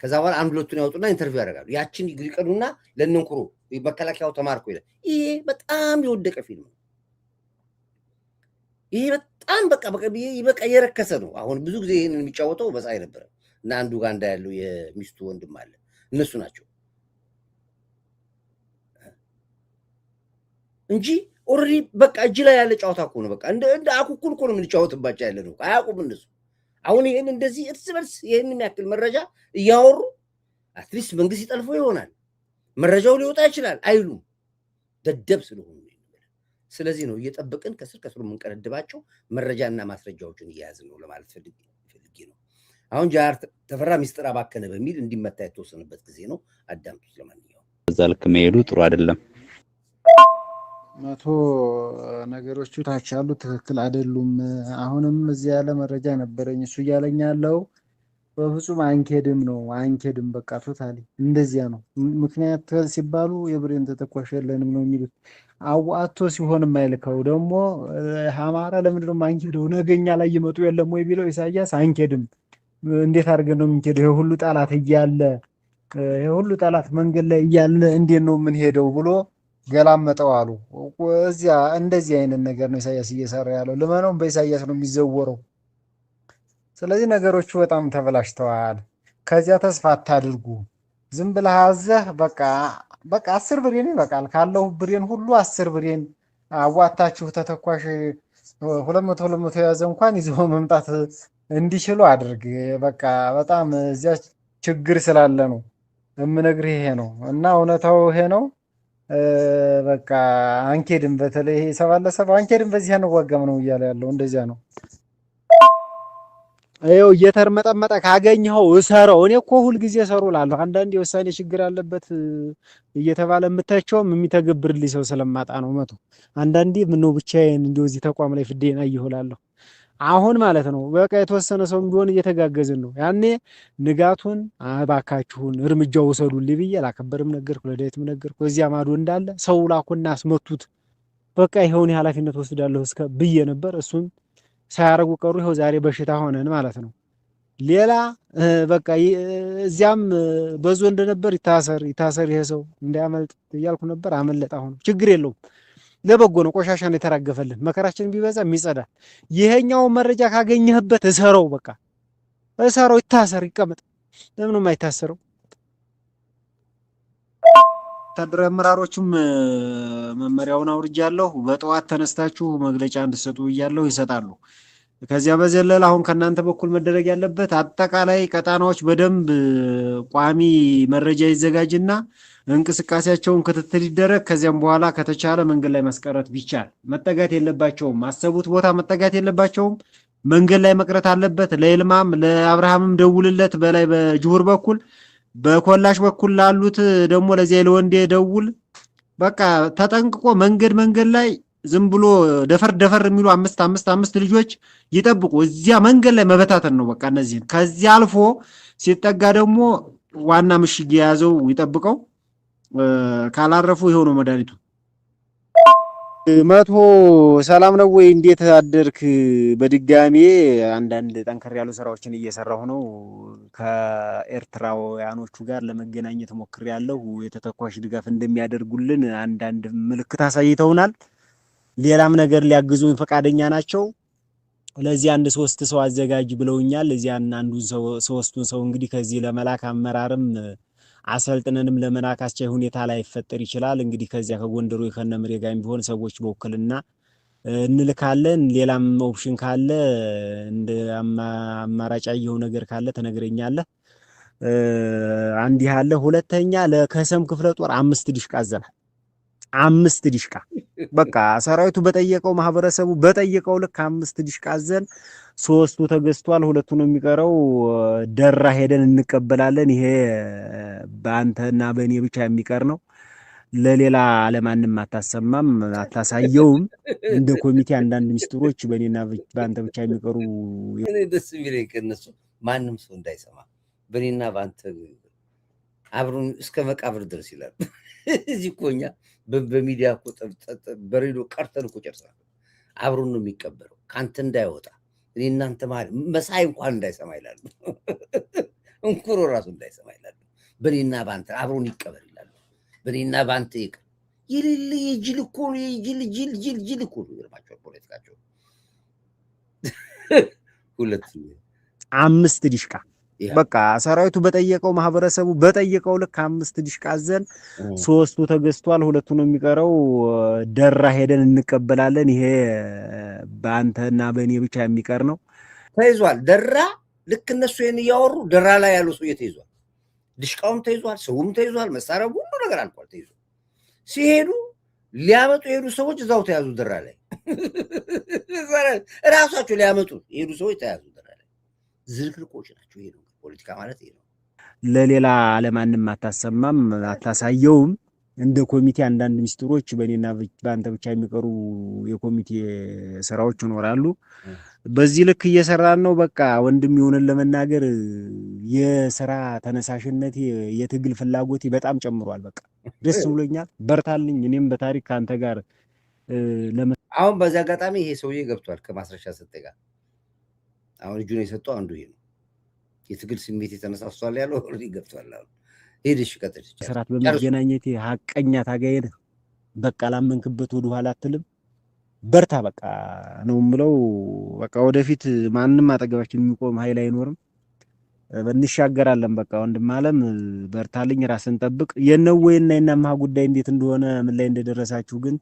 ከዛ በኋላ አንድ ሁለቱን ያወጡና ኢንተርቪው ያደርጋሉ። ያችን ይቀዱና ለነንኩሮ መከላከያው ተማርኮ ይላል። ይሄ በጣም የወደቀ ፊልም ነው። ይሄ በጣም በቃ የረከሰ ነው። አሁን ብዙ ጊዜ ይሄንን የሚጫወተው በፀሐይ ነበረ እና አንዱ ጋንዳ ያለው የሚስቱ ወንድም አለ። እነሱ ናቸው እንጂ ኦልሬዲ በቃ እጅ ላይ ያለ ጨዋታ እኮ ነው። በቃ እንደ አኩኩል እኮ ነው የምንጫወትባቸው ያለ ነው። አያውቁም እነሱ። አሁን ይሄን እንደዚህ እርስ በርስ ይሄን የሚያክል መረጃ እያወሩ አትሊስት መንግስት ይጠልፎ ይሆናል፣ መረጃው ሊወጣ ይችላል አይሉም፣ ደደብ ስለሆኑ። ስለዚህ ነው እየጠበቅን ከስር የምንቀረድባቸው መረጃና ማስረጃዎችን እያያዝን ነው ለማለት ፈልጌ ነው። አሁን ጃር ተፈራ ሚስጥር አባከነ በሚል እንዲመታ የተወሰነበት ጊዜ ነው። አዳምጡት። ለማንኛውም በዛ ልክ መሄዱ ጥሩ አይደለም። መቶ ነገሮቹ ታች ያሉ ትክክል አይደሉም። አሁንም እዚህ ያለ መረጃ ነበረኝ። እሱ እያለኝ ያለው በፍጹም አንኬድም ነው። አንኬድም በቃ ቶታሊ እንደዚያ ነው። ምክንያት ሲባሉ የብሬን ተተኳሽ የለንም ነው የሚሉት። አዋቶ ሲሆን የማይልከው ደግሞ አማራ ለምንድን ነው አንኬደው? ነገኛ ላይ ይመጡ የለም ወይ ቢለው ኢሳያስ አንኬድም። እንዴት አድርገን ነው የምንሄደው? የሁሉ ጠላት እያለ የሁሉ ጠላት መንገድ ላይ እያለ እንዴት ነው የምንሄደው ብሎ ገላመጠው አሉ። እዚያ እንደዚህ አይነት ነገር ነው ኢሳያስ እየሰራ ያለው። ልመናውን በኢሳያስ ነው የሚዘወረው። ስለዚህ ነገሮቹ በጣም ተበላሽተዋል። ከዚያ ተስፋ አታድርጉ። ዝም ብለህ አዘህ በቃ 10 ብሬን ይበቃል ካለው ብሬን ሁሉ 10 ብሬን አዋታችሁ ተተኳሽ 200 የያዘ እንኳን ይዞ መምጣት እንዲችሉ አድርግ። በቃ በጣም እዚያ ችግር ስላለ ነው የምነግርህ። ይሄ ነው እና እውነታው ይሄ ነው። በቃ አንኬድም በተለይ ይሄ 7 ለ7 አንኬድም በዚህ አንዋጋም ነው እያለ ያለው። እንደዚያ ነው። ይኸው እየተርመጠመጠ ካገኘኸው እሰረው። እኔ እኮ ሁልጊዜ እሰሩ እላለሁ። አንዳንዴ የውሳኔ ችግር አለበት እየተባለ የምታቸውም የሚተገብርልኝ ሰው ስለማጣ ነው። መቶ አንዳንዴ ምነው ብቻዬን እንደው እዚህ ተቋም ላይ ፍዴን አየሁላለሁ። አሁን ማለት ነው በቃ የተወሰነ ሰው ቢሆን እየተጋገዝን ነው። ያኔ ንጋቱን እባካችሁን እርምጃው ውሰዱልኝ ብዬ ላከበርም ነገርኩ፣ ለዳዊትም ነገርኩ። እዚያ ማዶ እንዳለ ሰው ላኩና አስመቱት። በቃ ይኸውን ኃላፊነት ወስዳለሁ እስከ ብዬ ነበር። እሱን ሳያረጉ ቀሩ። ይኸው ዛሬ በሽታ ሆነን ማለት ነው። ሌላ በቃ እዚያም በዞ እንደነበር ይታሰር ይሄ ሰው እንዳያመልጥ እያልኩ ነበር። አመለጠ። አሁን ችግር የለውም ለበጎ ነው። ቆሻሻን የተራገፈልን መከራችን ቢበዛ ይጸዳል። ይሄኛው መረጃ ካገኘህበት እሰረው፣ በቃ እሰረው፣ ይታሰር፣ ይቀመጥ። ለምንም አይታሰረው። ወታደራዊ አመራሮቹም መመሪያውን አውርጃለሁ። በጠዋት ተነስታችሁ መግለጫ እንድትሰጡ ብያለሁ፣ ይሰጣሉ። ከዚያ በዘለለ አሁን ከእናንተ በኩል መደረግ ያለበት አጠቃላይ ቀጣናዎች በደንብ ቋሚ መረጃ ይዘጋጅና እንቅስቃሴያቸውን ክትትል ይደረግ። ከዚያም በኋላ ከተቻለ መንገድ ላይ ማስቀረት ቢቻል መጠጋት የለባቸውም። አሰቡት ቦታ መጠጋት የለባቸውም። መንገድ ላይ መቅረት አለበት። ለይልማም ለአብርሃምም ደውልለት በላይ በጅሁር በኩል በኮላሽ በኩል ላሉት ደግሞ ለዚያ ለወንዴ ደውል። በቃ ተጠንቅቆ መንገድ ላይ ዝም ብሎ ደፈር የሚሉ አምስት ልጆች ይጠብቁ። እዚያ መንገድ ላይ መበታተን ነው በቃ እነዚህን። ከዚያ አልፎ ሲጠጋ ደግሞ ዋና ምሽግ የያዘው ይጠብቀው። ካላረፉ ይሄው ነው መድኃኒቱ። መቶ ሰላም ነው ወይ? እንዴት አደርክ? በድጋሜ አንዳንድ ጠንከር ያሉ ስራዎችን እየሰራሁ ነው። ከኤርትራውያኖቹ ጋር ለመገናኘት ሞክሬያለሁ። የተተኳሽ ድጋፍ እንደሚያደርጉልን አንዳንድ ምልክት አሳይተውናል። ሌላም ነገር ሊያግዙን ፈቃደኛ ናቸው። ለዚህ አንድ 3 ሰው አዘጋጅ ብለውኛል። ለዚህ አንዱን ሰው 3ቱን ሰው እንግዲህ ከዚህ ለመላክ አመራርም አሰልጥነንም ለመላክ አስቻይ ሁኔታ ላይ ይፈጠር ይችላል። እንግዲህ ከዚያ ከጎንደሩ ከነምሬ ጋርም ቢሆን ሰዎች በወክልና እንልካለን። ሌላም ኦፕሽን ካለ እንደ አማራጭ ያየው ነገር ካለ ተነግረኛለህ። አንድ ያለ ሁለተኛ ለከሰም ክፍለ ጦር 5 ዲሽቃ አዘናል። 5 ዲሽቃ በቃ ሰራዊቱ በጠየቀው ማህበረሰቡ በጠየቀው ልክ 5 ዲሽቃ አዘን 3ቱ ተገዝቷል። 2ቱ ነው የሚቀረው። ደራ ሄደን እንቀበላለን። ይሄ በአንተና በእኔ ብቻ የሚቀር ነው። ለሌላ ለማንም አታሰማም፣ አታሳየውም። እንደ ኮሚቴ አንዳንድ ሚስጥሮች በእኔና በአንተ ብቻ የሚቀሩ ደስ የሚለኝ ከእነሱ ማንም ሰው እንዳይሰማ በእኔና በአንተ አብሩን እስከ መቃብር ድረስ ይላሉ። እዚህ እኮ እኛ በሚዲያ እኮ በሬዲዮ ቀርተን እኮ ጨርሰናል። አብሩን ነው የሚቀበረው ከአንተ እንዳይወጣ እኔ እናንተ መሀል መሳይ እንኳን እንዳይሰማ ይላሉ። እንኩሮ ራሱ እንዳይሰማ ይላሉ። በእኔና በአንተ አብሩን ይቀበር ይላሉ። በእኔና በአንተ ይቅር ይልል የጅል እኮ ነው። ጅል እኮ ነው። ይገርማቸዋል ፖለቲካቸው። 5 ዲሽቃ በቃ ሰራዊቱ በጠየቀው ማህበረሰቡ በጠየቀው ልክ 5 ዲሽቃ አዘን 3ቱ ተገዝቷል። 2ቱ ነው የሚቀረው። ደራ ሄደን እንቀበላለን። ይሄ በአንተና በእኔ ብቻ የሚቀር ነው። ተይዟል። ደራ ልክ እነሱ ይሄን እያወሩ ደራ ላይ ያሉ ሰው ተይዟል። ዲሽቃውም ተይዟል። ሰውም ተይዟል። መሳሪያው ሁሉ ነገር አልቋል። ተይዟል። ሲሄዱ ሊያመጡ የሄዱ ሰዎች እዛው ተያዙ። ደራ ላይ እራሳቸው ሊያመጡ የሄዱ ሰዎች ተያዙ። ደራ ላይ ዝርክርቆች ናቸው። ይሄ ነው ፖለቲካ ማለት ይሄ ነው። ለሌላ ለማንም አታሰማም፣ አታሳየውም። እንደ ኮሚቴ አንዳንድ ሚስጥሮች በእኔና በአንተ ብቻ የሚቀሩ የኮሚቴ ስራዎች ይኖራሉ። በዚህ ልክ እየሰራን ነው። በቃ ወንድም ይሆነን ለመናገር የስራ ተነሳሽነት የትግል ፍላጎቴ በጣም ጨምሯል። በቃ ደስ ብሎኛል። በርታልኝ። እኔም በታሪክ አንተ ጋር አሁን በዚህ አጋጣሚ ይሄ ሰውዬ ገብቷል ከማስረሻ ሰጠ ጋር አሁን እጁን የሰጠው አንዱ ይሄ ነው። የትግል ስሜት የተነሳሷል ያለው ገብቷል። አሁን ሄድሽ ቀጥል ስራት በመገናኘቴ ሀቀኛ ታጋይ ነህ። በቃ ላመንክበት ወደ ኋላ አትልም። በርታ በቃ ነው የምለው። በቃ ወደፊት ማንንም አጠገባችን የሚቆም ኃይል አይኖርም። እንሻገራለን። በቃ ወንድም አለም በርታልኝ፣ ራስን ጠብቅ። የነወይና የናማህ ጉዳይ እንዴት እንደሆነ ምን ላይ እንደደረሳችሁ ግን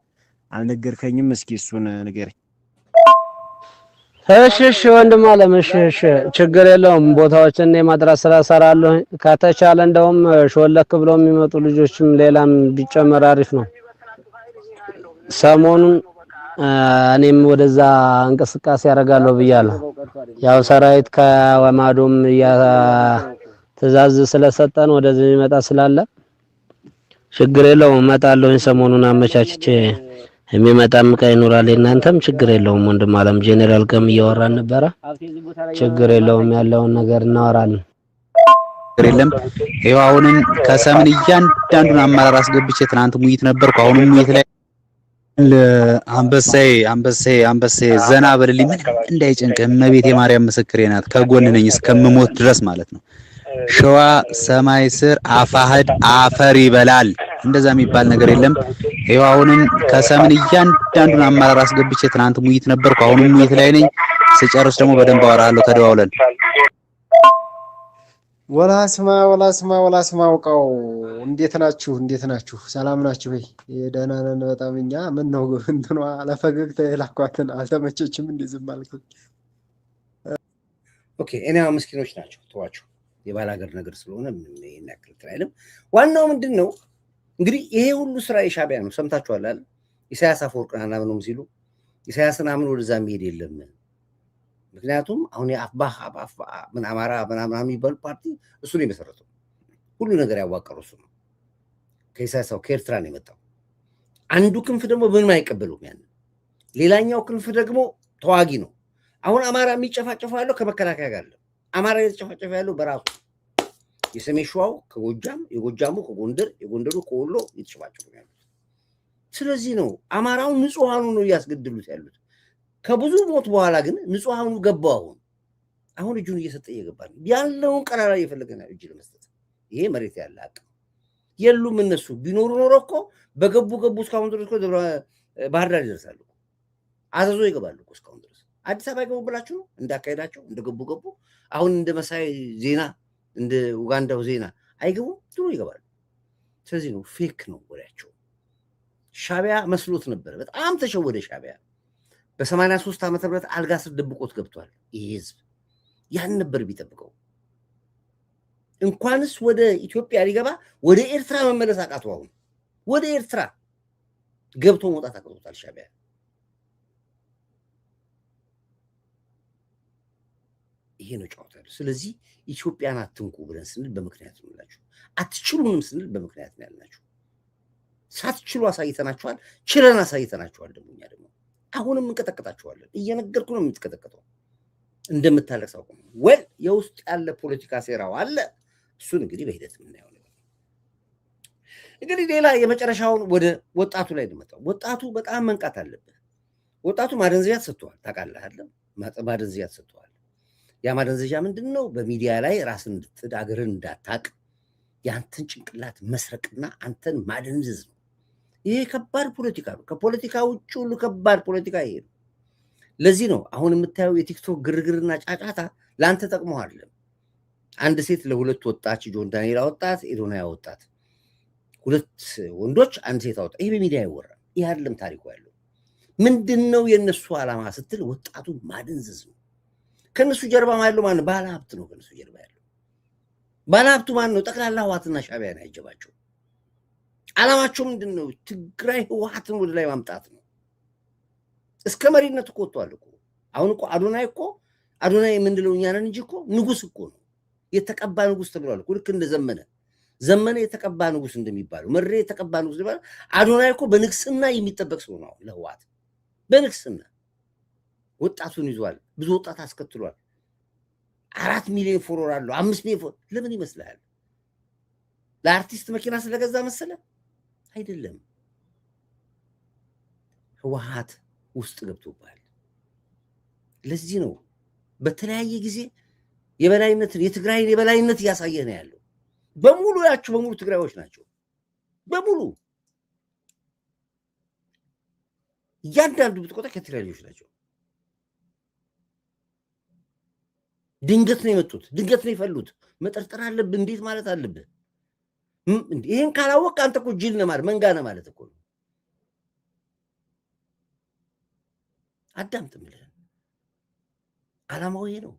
አልነገርከኝም። እስኪ እሱን ንገረኝ። እሺ ወንድም አለም እሺ ችግር የለውም። ቦታዎችን የማድረስ ስራ እሰራለሁ። ከተቻለ እንደውም ሾለክ ብለው የሚመጡ ልጆችም ሌላም ቢጨመር አሪፍ ነው። ሰሞኑን እኔም ወደዛ እንቅስቃሴ ያደርጋለሁ ብያለሁ። ያው ሰራዊት ከወማዶም ትእዛዝ ስለሰጠን ወደዚህ የሚመጣ ስላለ ችግር የለውም። እመጣለሁ ሰሞኑን አመቻችቼ የሚመጣም ዕቃ ይኖራል። እናንተም ችግር የለውም። ወንድም አለም ጄኔራል ጋርም እያወራን ነበረ። ችግር የለውም። ያለውን ነገር እናወራለን። ችግር የለም። ይኸው አሁንም ከሰምን እያንዳንዱን አመራር አስገብቼ ትናንት ሙይት ነበርኩ። አሁንም ሙይት ላይ አንበሳዬ ዘና በልልኝ፣ ምን እንዳይጨንቅህ። እመቤቴ ማርያም ምስክሬ ናት። ከጎን ነኝ እስከምሞት ድረስ ማለት ነው። ሸዋ ሰማይ ስር አፋህድ አፈር ይበላል። እንደዛ የሚባል ነገር የለም። ይኸው አሁንም ከሰምን እያንዳንዱን አመራር አስገብቼ ትናንት ሙይት ነበርኩ። አሁንም ሙይት ላይ ነኝ። ስጨርስ ደግሞ በደንብ አወራለሁ። ተደዋውለን ወላስማ አውቃው። እንዴት ናችሁ? ሰላም ናችሁ ወይ? ደህና ነን በጣም። እኛ ምን ነው እንትኗ ለፈገግታ የላኳትን አልተመቸችም። እንዴ ዝም አልኩኝ። ኦኬ እኔ ምስኪኖች ናቸው ተዋቸው። የባላገር ነገር ስለሆነ ምን ያክል አይልም። ዋናው ምንድነው እንግዲህ ይሄ ሁሉ ስራ የሻዕቢያ ነው። ሰምታችኋል አይደል? ኢሳያስ አፈወርቅን አናምነውም ሲሉ ኢሳያስን አምኖ ወደዛ መሄድ የለም። ምክንያቱም አሁን የአፋህ ምን አማራ ምናምን የሚባል ፓርቲ እሱ ነው የመሰረተው። ሁሉ ነገር ያዋቀረው እሱ ነው። ከኢሳያስ ከኤርትራ ነው የመጣው። አንዱ ክንፍ ደግሞ ምንም አይቀበሉም ያን። ሌላኛው ክንፍ ደግሞ ተዋጊ ነው። አሁን አማራ የሚጨፋጨፈው ያለው ከመከላከያ ጋር ነው። አማራ የተጨፋጨፈ ያለው በራሱ የሰሜን ሸዋው ከጎጃም፣ የጎጃሙ ከጎንደር፣ የጎንደሩ ከወሎ የተጨፋጨፉ ያሉት። ስለዚህ ነው አማራውን ንጹሃኑ ነው እያስገድሉት ያሉት። ከብዙ ሞት በኋላ ግን ንጹሃኑ ገባው። አሁን እጁን እየሰጠ እየገባ ነው። ያለውን ቀራራ እየፈለገና እጅ ለመስጠት ይሄ መሬት ያለ አቅም የሉም። እነሱ ቢኖሩ ኖሮ እኮ በገቡ እስካሁን ድረስ እኮ ባህር ዳር ይደርሳሉ። አዘዞ ይገባሉ እኮ እስካሁን ድረስ። አዲስ አበባ ይገቡ ብላችሁ ነው እንዳካሄዳቸው እንደገቡ። አሁን እንደ መሳይ ዜና እንደ ኡጋንዳው ዜና አይገቡም፣ ድሮ ይገባሉ። ስለዚህ ነው ፌክ ነው ወሬያቸው። ሻዕቢያ መስሎት ነበር። በጣም ተሸወደ ሻዕቢያ። በ83 ዓመተ ምህረት አልጋ ስር ደብቆት ገብቷል። ይሄ ህዝብ ያን ነበር ቢጠብቀው። እንኳንስ ወደ ኢትዮጵያ ሊገባ ወደ ኤርትራ መመለስ አቃተው። አሁን ወደ ኤርትራ ገብቶ መውጣት አቅቶታል ሻዕቢያ። ይሄ ነው ጨዋታው። ስለዚህ ኢትዮጵያን አትንኩ ብለን ስንል በምክንያት ነው ያላችሁ። አትችሉንም ስንል በምክንያት ነው ያልናችሁ። ሳትችሉ አሳይተናችኋል፣ ችለን አሳይተናችኋል። ደግሞ እኛ ደግሞ አሁንም እንቀጠቅጣችኋለን። እየነገርኩ ነው የምትቀጠቅጠው። እንደምታለቅስ አውቁ። ወል የውስጥ ያለ ፖለቲካ ሴራው አለ። እሱን እንግዲህ በሂደት የምናየው ነው። እንግዲህ ሌላ የመጨረሻውን ወደ ወጣቱ ላይ ነው። ወጣቱ በጣም መንቃት አለበት። ወጣቱ ማደንዘዣ ተሰጥቷል። ታውቃለህ አይደል? ማደንዘዣ ተሰጥቷል። ያ ማደንዘዣ ምንድን ነው? በሚዲያ ላይ ራስን እንድትድ አገርን እንዳታቅ የአንተን ጭንቅላት መስረቅና አንተን ማደንዘዝ ነው። ይሄ ከባድ ፖለቲካ ነው። ከፖለቲካ ውጭ ሁሉ ከባድ ፖለቲካ ይሄ ነው። ለዚህ ነው አሁን የምታየው የቲክቶክ ግርግርና ጫጫታ ለአንተ ጠቅሞ አይደለም። አንድ ሴት ለሁለት ወጣች፣ ጆን ዳንኤል ወጣት፣ ኤዶና ወጣት፣ ሁለት ወንዶች አንድ ሴት አወጣ። ይሄ በሚዲያ አይወራም። ይሄ አይደለም ታሪኩ ያለው። ምንድነው የነሱ ዓላማ ስትል ወጣቱ ማደንዘዝ ነው። ከነሱ ጀርባ ያለው ማን? ባለ ሀብት ነው። ከነሱ ጀርባ ያለው ባለ ሀብቱ ማን ነው? ጠቅላላ ህወሓትና ሻዕቢያ ነው ያጀባቸው። ዓላማቸው ምንድነው? ትግራይ ህወሓትን ወደ ላይ ማምጣት ነው። እስከ መሪነት እኮ ወጥቷል እኮ። አሁን እኮ አዶናይ የምንለው እኛ ነን እንጂ እኮ ንጉስ እኮ ነው። የተቀባ ንጉስ ተብሏል እኮ። ልክ እንደ ዘመነ የተቀባ ንጉስ እንደሚባለው፣ መሬ የተቀባ ንጉስ እንደሚባለው አዶናይ እኮ በንግስና የሚጠበቅ ሰው ነው። ለህወሓት በንግስና ወጣቱን ይዟል። ብዙ ወጣት አስከትሏል። 4 ሚሊዮን ፎሎወር አለው። 5 ሚሊዮን ለምን ይመስላል? ለአርቲስት መኪና ስለገዛ መሰለ? አይደለም። ህወሓት ውስጥ ገብቶባል። ለዚህ ነው በተለያየ ጊዜ የትግራይን የበላይነት እያሳየ ነው ያለው። በሙሉ ትግራዮች ናቸው። በሙሉ እያንዳንዱ ብትቆጣ ከትግራይ ልጆች ናቸው። ድንገት ነው የመጡት፣ ድንገት ነው የፈሉት። መጠርጠር አለብህ። እንዴት ማለት አለብህ? ይህን ካላወቅ አንተ እኮ ጅል ነህ ማለት መንጋ ነህ ማለት እኮ ነው። አዳምጥ የምልህን ዓላማው ይሄ ነው።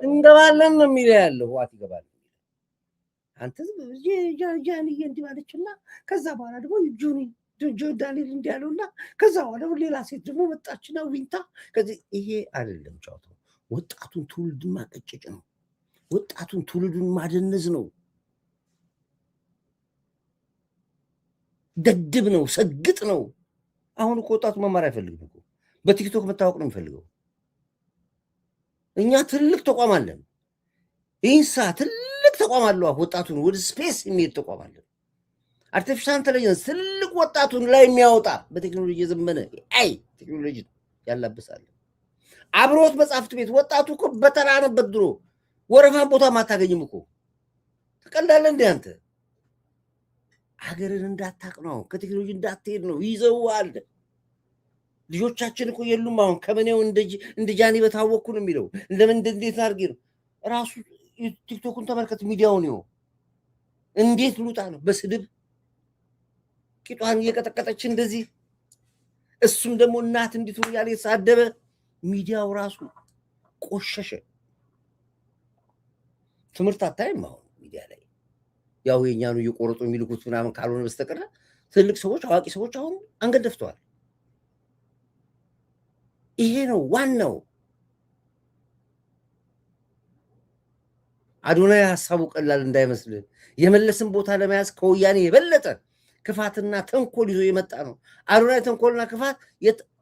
እንገባለን ነው የሚለው ያለው ዋት ይገባል። አንተ ጃንዬ እንዲህ ማለችና ከዛ በኋላ ደግሞ ዳንኤል እንዲህ ያለውና ከዛ በኋላ ሌላ ሴት ደግሞ መጣችና ዊንታ። ከዚህ ይሄ አይደለም ጨዋታው። ወጣቱን ትውልድን ማቀጨጭ ነው። ወጣቱን ትውልዱን ማደነዝ ነው። ደድብ ነው፣ ሰግጥ ነው። አሁን እኮ ወጣቱ መማር አይፈልግም እኮ በቲክቶክ መታወቅ ነው የሚፈልገው። እኛ ትልቅ ተቋም አለን። ኢንሳ ትልቅ ተቋም አለው። ወጣቱን ወደ ስፔስ የሚሄድ ተቋም አለን። አርቲፊሻል ኢንተለጀንስ ትልቅ ወጣቱን ላይ የሚያወጣ በቴክኖሎጂ የዘመነ ቴክኖሎጂ ያላብሳል። አብሮት መጽሐፍት ቤት ወጣቱ እኮ በተራነበት ድሮ ወረፋ ቦታ ማታገኝም እኮ ትቀላለህ እንደ አንተ ሀገርን እንዳታቅ ነው። ከቴክኖሎጂ እንዳትሄድ ነው። ይዘዋል። ልጆቻችን እኮ የሉም። አሁን ከመኔው እንደ ጃኒ በታወቅኩ ነው የሚለው። እንደምን እንዴት አድርጌ ነው ራሱ ቲክቶኩን ተመልከት። ሚዲያውን ይኸው እንዴት ልውጣ ነው በስድብ ቂጧን እየቀጠቀጠች እንደዚህ። እሱም ደግሞ እናት እንዲቱ ያለ የተሳደበ ሚዲያው ራሱ ቆሸሸ። ትምህርት አታይም አሁን ሚዲያ ላይ ያው የኛኑ እየቆረጡ የሚልኩት ምናምን ካልሆነ በስተቀር ትልቅ ሰዎች አዋቂ ሰዎች አሁን አንገት ደፍተዋል። ይሄ ነው ዋናው። አዶናይ ሀሳቡ ቀላል እንዳይመስል የመለስን ቦታ ለመያዝ ከወያኔ የበለጠ ክፋትና ተንኮል ይዞ የመጣ ነው። አዶናይ ተንኮልና ክፋት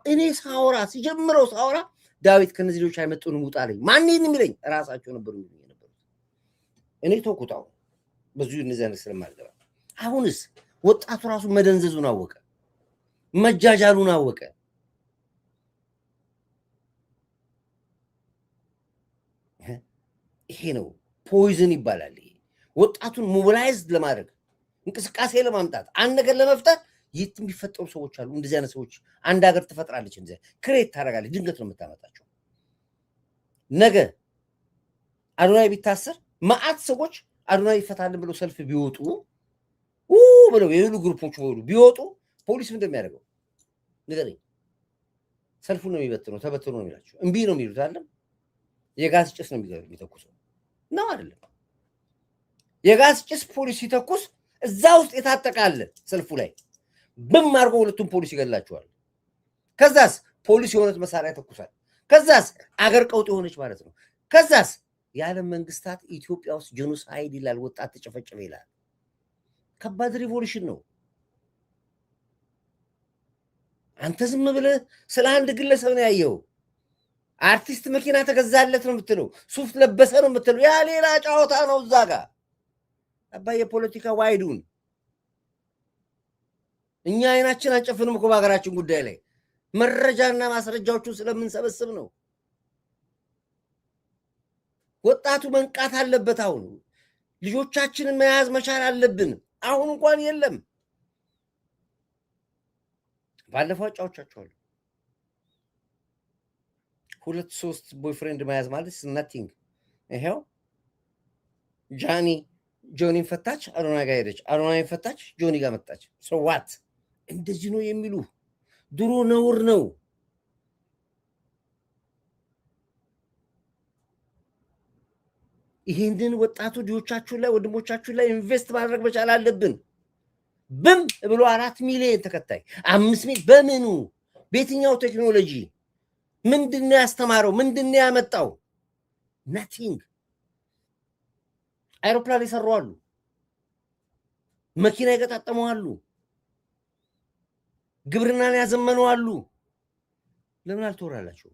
እኔ ሳወራ ሲጀምረው ሳወራ ዳዊት ከነዚህ ልጆች አይመጡንም ውጣ አለኝ። ማን የሚለኝ ራሳቸው ነበሩ የነበሩት። እኔ ተውኩታው ብዙ እነዚህ አይነት ስለማልገባ። አሁንስ ወጣቱ ራሱ መደንዘዙን አወቀ፣ መጃጃሉን አወቀ። ይሄ ነው ፖይዝን ይባላል። ይሄ ወጣቱን ሞቢላይዝድ ለማድረግ እንቅስቃሴ ለማምጣት አንድ ነገር ለመፍጠር የት የሚፈጠሩ ሰዎች አሉ። እንደዚህ አይነት ሰዎች አንድ ሀገር ትፈጥራለች፣ እንደዚህ ክሬት ታደርጋለች። ድንገት ነው የምታመጣቸው። ነገ አዶናይ ቢታሰር ማአት ሰዎች አዶናይ ይፈታልን ብለው ሰልፍ ቢወጡ ብለው የሁሉ ግሩፖች ቢወጡ ፖሊስ ምን እንደሚያደርገው ንገረኝ። ሰልፉን ነው የሚበትነው፣ ተበትኖ ነው የሚላቸው። እምቢ ነው የሚሉት አለም። የጋዝ ጭስ ነው የሚተኩሰው ነው አይደለም? የጋዝ ጭስ ፖሊስ ሲተኩስ እዛ ውስጥ የታጠቃለ ሰልፉ ላይ ብም አድርጎ ሁለቱም ፖሊስ ይገላቸዋል። ከዛስ ፖሊስ የሆነት መሳሪያ ተኩሳል። ከዛስ አገር ቀውጥ የሆነች ማለት ነው። ከዛስ የዓለም መንግስታት ኢትዮጵያ ውስጥ ጄኖሳይድ ይላል፣ ወጣት ተጨፈጨፈ ይላል። ከባድ ሪቮሉሽን ነው። አንተ ዝም ብለህ ስለ አንድ ግለሰብ ነው ያየው። አርቲስት መኪና ተገዛለት ነው የምትለው፣ ሱፍ ለበሰ ነው የምትለው። ያ ሌላ ጨዋታ ነው። እዛ ጋር አባይ የፖለቲካ ዋይዱን እኛ አይናችን አንጨፍንም እኮ በሀገራችን ጉዳይ ላይ መረጃና ማስረጃዎቹን ስለምንሰበስብ ነው። ወጣቱ መንቃት አለበት። አሁን ልጆቻችንን መያዝ መቻል አለብን። አሁን እንኳን የለም። ባለፈው አጫውቻቸዋለሁ። 2-3 ቦይፍሬንድ መያዝ ማለት ነቲንግ። ይሄው ጆኒን ፈታች፣ አዶናይ ጋር ሄደች። አዶናይን ፈታች፣ ጆኒ ጋር መጣች። ዋት እንደዚህ ነው የሚሉ ድሮ ነውር ነው። ይሄንን ወጣቱ ልጆቻችሁን ላይ ወንድሞቻችሁን ላይ ኢንቨስት ማድረግ መቻል አለብን። ብም ብሎ 4 ሚሊዮን ተከታይ 5 ሚሊዮን በምኑ በየትኛው ቴክኖሎጂ ምንድነው ያስተማረው? ምንድነው ያመጣው? ናቲንግ። አይሮፕላን የሰሩ አሉ፣ መኪና የገጣጠሙ አሉ፣ ግብርናን ያዘመኑ አሉ። ለምን አልተወራላችሁ?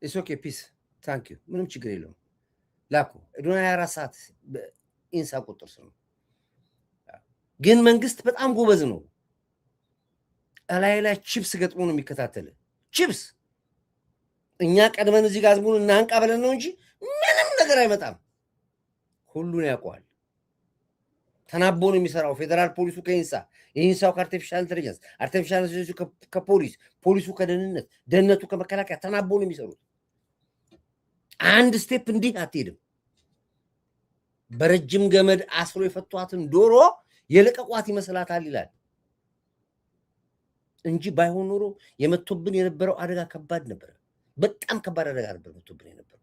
ኢትስ ኦኬ ፒስ ታንክ ዩ ምንም ችግር የለውም ላኩ ዱና 24 ሰዓት ኢንሳ ቁጥር ነው ግን መንግስት በጣም ጎበዝ ነው ላይ ቺፕስ ገጥሞ ነው የሚከታተል ቺፕስ እኛ ቀድመን እዚህ ጋር ዝሙን እናንቃ ብለን ነው እንጂ ምንም ነገር አይመጣም ሁሉን ያውቀዋል ተናቦ ነው የሚሰራው ፌደራል ፖሊሱ ከኢንሳ የኢንሳው ከአርቲፊሻል ኢንተለጀንስ አርቲፊሻል ኢንተለጀንሱ ከፖሊስ ፖሊሱ ከደህንነት ደህንነቱ ከመከላከያ ተናቦ ነው የሚሰሩት አንድ ስቴፕ እንዲህ አትሄድም በረጅም ገመድ አስሮ የፈቷትን ዶሮ የለቀቋት ይመስላታል ይላል እንጂ ባይሆን ኖሮ የመቶብን የነበረው አደጋ ከባድ ነበር በጣም ከባድ አደጋ ነበር መቶብን የነበረው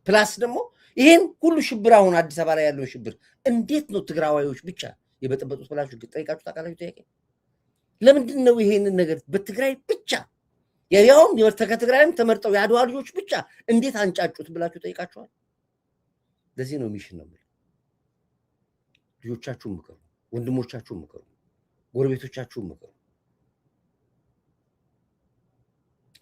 ፕላስ ደግሞ ይሄን ሁሉ ሽብር አሁን አዲስ አበባ ላይ ያለው ሽብር እንዴት ነው ትግራዋዮች ብቻ የበጠበጡት ብላችሁ ጠይቃችሁ ታውቃላችሁ ጥያቄ ለምንድን ነው ይሄንን ነገር በትግራይ ብቻ ያያውም ከትግራይም ተመርጠው ያድዋ ልጆች ብቻ እንዴት አንጫጩት ብላችሁ ጠይቃችኋል ለዚህ ነው ሚሽን ነው ልጆቻችሁ ምከሩ ወንድሞቻችሁ ምከሩ ጎረቤቶቻችሁ ምከሩ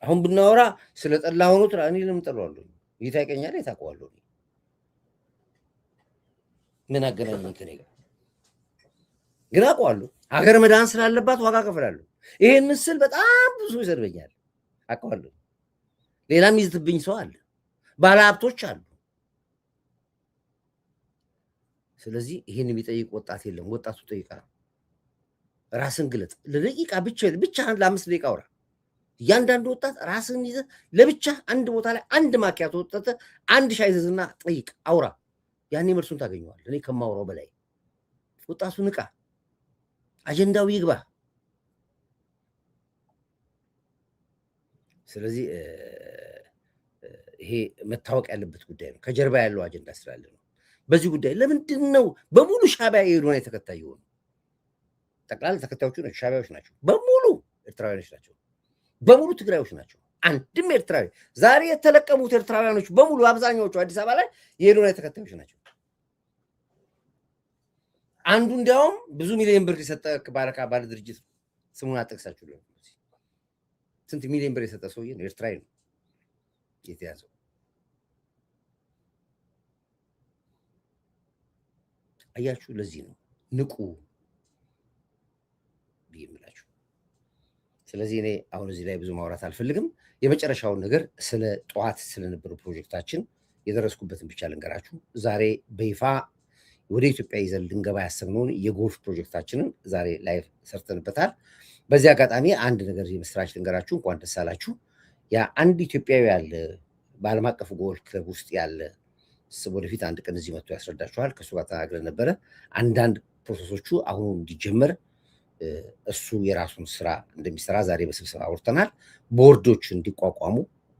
አሁን ብናወራ ስለ ጠላ ሆኖ እኔ ለምን ጠላዋለሁ ይታቀኛል ይታቀዋለሁ ምን አገናኘኝ ከኔ ጋር ግን አውቀዋለሁ ሀገር መዳን ስላለባት ዋጋ ከፍላለሁ ይሄን ስል በጣም ብዙ ይሰድበኛል አውቀዋለሁ ሌላም ይዝትብኝ ሰው አለ ባለሀብቶች አሉ ስለዚህ ይሄን የሚጠይቅ ወጣት የለም ወጣቱ ጠይቃ ራስን ግለጥ ለደቂቃ ብቻ ለአምስት ደቂቃ አውራ እያንዳንዱ ወጣት ራስን ይዘህ ለብቻ አንድ ቦታ ላይ አንድ ማኪያቶ ወጣት አንድ ሻይ ዘዝና ጠይቅ አውራ ያኔ መልሱን ታገኘዋለህ እኔ ከማውራው በላይ ወጣቱ ንቃ አጀንዳው ይግባ ስለዚህ ይሄ መታወቅ ያለበት ጉዳይ ነው ከጀርባ ያለው አጀንዳ ስላለ ነው በዚህ ጉዳይ ለምንድን ነው በሙሉ ሻዕቢያ የሆነ ተከታይ ሆነ ጠቅላላ ተከታዮቹ ነው ሻዕቢያዎች ናቸው በሙሉ ኤርትራውያኖች ናቸው በሙሉ ትግራዮች ናቸው አንድም ኤርትራዊ ዛሬ የተለቀሙት ኤርትራውያኖች በሙሉ አብዛኛዎቹ አዲስ አበባ ላይ የሆነ ተከታዮች ናቸው አንዱ እንዲያውም ብዙ ሚሊዮን ብር የሰጠ ባረካ ባለ ድርጅት ስሙን አጠቅሳችሁ ነው ስንት ሚሊዮን ብር የሰጠ ሰውዬ ነው ኤርትራዊ ነው የተያዘው አያችሁ ለዚህ ነው ንቁ ብዬምላችሁ ስለዚህ እኔ አሁን እዚህ ላይ ብዙ ማውራት አልፈልግም የመጨረሻውን ነገር ስለ ጠዋት ስለነበረው ፕሮጀክታችን የደረስኩበትን ብቻ ልንገራችሁ ዛሬ በይፋ ወደ ኢትዮጵያ ይዘን ልንገባ ያሰብነውን የጎልፍ ፕሮጀክታችንን ዛሬ ላይቭ ሰርተንበታል በዚህ አጋጣሚ አንድ ነገር የምስራች ልንገራችሁ እንኳን ደስ አላችሁ ያ አንድ ኢትዮጵያዊ ያለ በዓለም አቀፍ ጎልፍ ክለብ ውስጥ ያለ ወደፊት አንድ ቀን እዚህ መጥቶ ያስረዳችኋል ከእሱ ጋር ተናግረን ነበረ አንዳንድ ፕሮሰሶቹ አሁን እንዲጀመር እሱ የራሱን ስራ እንደሚሰራ ዛሬ በስብሰባ አውርተናል ቦርዶች እንዲቋቋሙ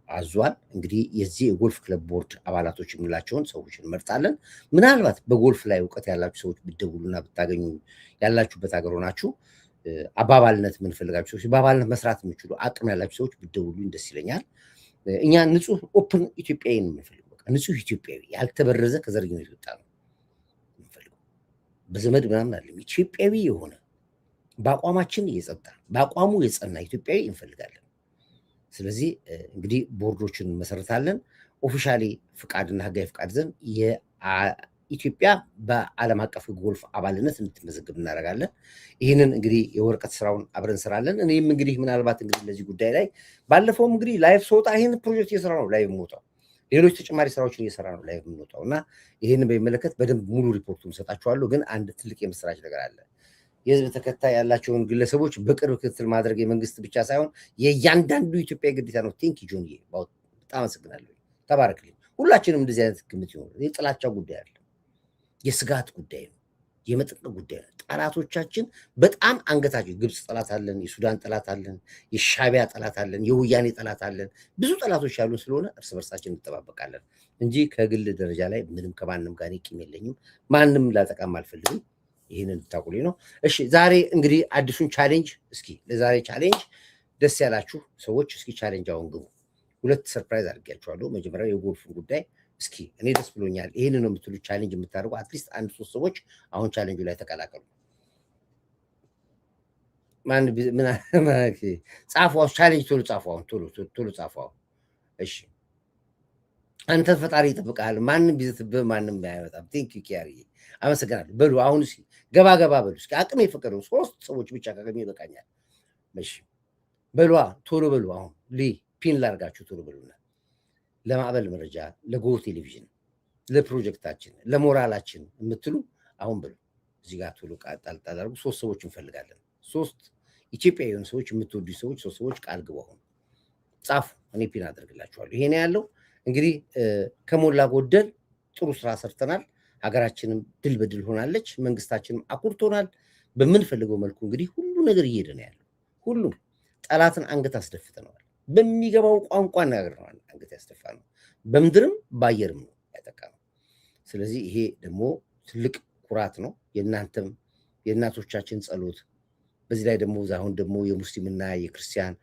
አዟል እንግዲህ የዚህ የጎልፍ ክለብ ቦርድ አባላቶች የምንላቸውን ሰዎች እንመርጣለን ምናልባት በጎልፍ ላይ እውቀት ያላችሁ ሰዎች ብትደውሉና ብታገኙ ያላችሁበት ሀገር ሆናችሁ አባባልነት የምንፈልጋችሁ ሰዎች በአባልነት መስራት የሚችሉ አቅም ያላችሁ ሰዎች ብትደውሉኝ ደስ ይለኛል እኛ ንጹህ ኦፕን ኢትዮጵያዊ ነው የምንፈልገው ንጹህ ኢትዮጵያዊ ያልተበረዘ ከዘረኝነት የወጣ ነው የምንፈልገው በዘመድ ምናምን አለ ኢትዮጵያዊ የሆነ በአቋማችን የጸና በአቋሙ የጸና ኢትዮጵያዊ እንፈልጋለን ስለዚህ እንግዲህ ቦርዶችን መሰረታለን ኦፊሻሊ ፍቃድና ህጋዊ ፍቃድ ዘንድ የኢትዮጵያ በዓለም አቀፍ ጎልፍ አባልነት እንድትመዘግብ እናደርጋለን ይህንን እንግዲህ የወረቀት ስራውን አብረን እንሰራለን እኔም እንግዲህ ምናልባት እንግዲህ ለዚህ ጉዳይ ላይ ባለፈውም እንግዲህ ላይቭ ስወጣ ይህን ፕሮጀክት እየሰራ ነው ላይቭ የምወጣው ሌሎች ተጨማሪ ስራዎችን እየሰራ ነው ላይቭ የምንወጣው እና ይህንን በሚመለከት በደንብ ሙሉ ሪፖርቱን ሰጣችኋለሁ ግን አንድ ትልቅ የምስራች ነገር አለ የህዝብ ተከታይ ያላቸውን ግለሰቦች በቅርብ ክትትል ማድረግ የመንግስት ብቻ ሳይሆን የእያንዳንዱ ኢትዮጵያ ግዴታ ነው ቲንክ ጆንዬ በጣም አመሰግናለሁ ተባረክልኝ ሁላችንም እንደዚህ አይነት ግምት ይሆናል የጥላቻ ጉዳይ አለ የስጋት ጉዳይ ነው የመጠንቀቅ ጉዳይ ነው ጠላቶቻችን በጣም አንገታቸው ግብፅ ጠላት አለን የሱዳን ጠላት አለን የሻዕቢያ ጠላት አለን የወያኔ ጠላት አለን ብዙ ጠላቶች ያሉን ስለሆነ እርስ በርሳችን እንጠባበቃለን እንጂ ከግል ደረጃ ላይ ምንም ከማንም ጋር ቂም የለኝም ማንም ላጠቃም አልፈልግም ይሄንን እንድታውቁልኝ ነው እሺ ዛሬ እንግዲህ አዲሱን ቻሌንጅ እስኪ ለዛሬ ቻሌንጅ ደስ ያላችሁ ሰዎች እስኪ ቻሌንጅ አሁን ግቡ ሁለት ሰርፕራይዝ አድርጌያችኋለሁ መጀመሪያ የጎልፉን ጉዳይ እስኪ እኔ ደስ ብሎኛል ይሄንን ነው የምትሉ ቻሌንጅ የምታደርጉ አትሊስት አንድ ሶስት ሰዎች አሁን ቻሌንጁ ላይ ተቀላቀሉ ማን ምን ጻፈው ቻሌንጅ ቶሎ ጻፈው እሺ አንተ ፈጣሪ ይጠብቃል ማንም ቢዝትብህ ማንም አይመጣም ቴንክ ዩ ኪያሪ አመሰግናለሁ በሉ አሁን እስኪ ገባ በሉ እስኪ አቅም የፈቀደው 3 ሰዎች ብቻ ካገኘ ይበቃኛል እሺ በሉ ቶሎ በሉ አሁን ፒን ላርጋችሁ ቶሎ በሉና ለማዕበል መረጃ ለጎ ቴሌቪዥን ለፕሮጀክታችን ለሞራላችን የምትሉ አሁን በሉ እዚህ ጋር ቶሎ ቃል አድርጉ 3 ሰዎች እንፈልጋለን 3 ኢትዮጵያውያን ሰዎች የምትወዱ ሰዎች 3 ሰዎች ቃል ግቡ አሁን ጻፉ እኔ ፒን አደርግላችኋለሁ ይሄ ነው ያለው እንግዲህ ከሞላ ጎደል ጥሩ ስራ ሰርተናል ሀገራችንም ድል በድል ሆናለች መንግስታችንም አኩርቶናል በምንፈልገው መልኩ እንግዲህ ሁሉ ነገር እየሄደ ነው ያለው ሁሉም ጠላትን አንገት አስደፍተናል በሚገባው ቋንቋ ነገር ነው አንገት ያስደፋነው በምድርም ባየርም ነው ያጠቃነው ስለዚህ ይሄ ደግሞ ትልቅ ኩራት ነው የእናንተም የእናቶቻችን ጸሎት በዚህ ላይ ደግሞ አሁን ደግሞ የሙስሊምና የክርስቲያን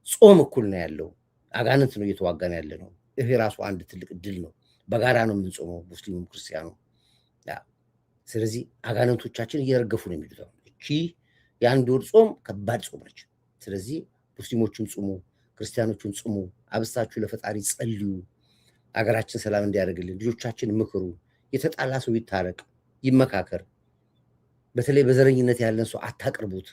ጾም እኩል ነው ያለው አጋንንት ነው እየተዋጋን ያለ ነው ይሄ ራሱ አንድ ትልቅ ድል ነው በጋራ ነው የምንጾመው ሙስሊሙም ክርስቲያኑ ስለዚህ አጋንንቶቻችን እየረገፉ ነው የሚሉት እቺ የአንድ ወር ጾም ከባድ ጾም ነች ስለዚህ ሙስሊሞችን ጾሙ ክርስቲያኖችን ጾሙ አብስታችሁ ለፈጣሪ ጸልዩ አገራችን ሰላም እንዲያደርግልን ልጆቻችን ምክሩ የተጣላ ሰው ይታረቅ ይመካከር በተለይ በዘረኝነት ያለን ሰው አታቅርቡት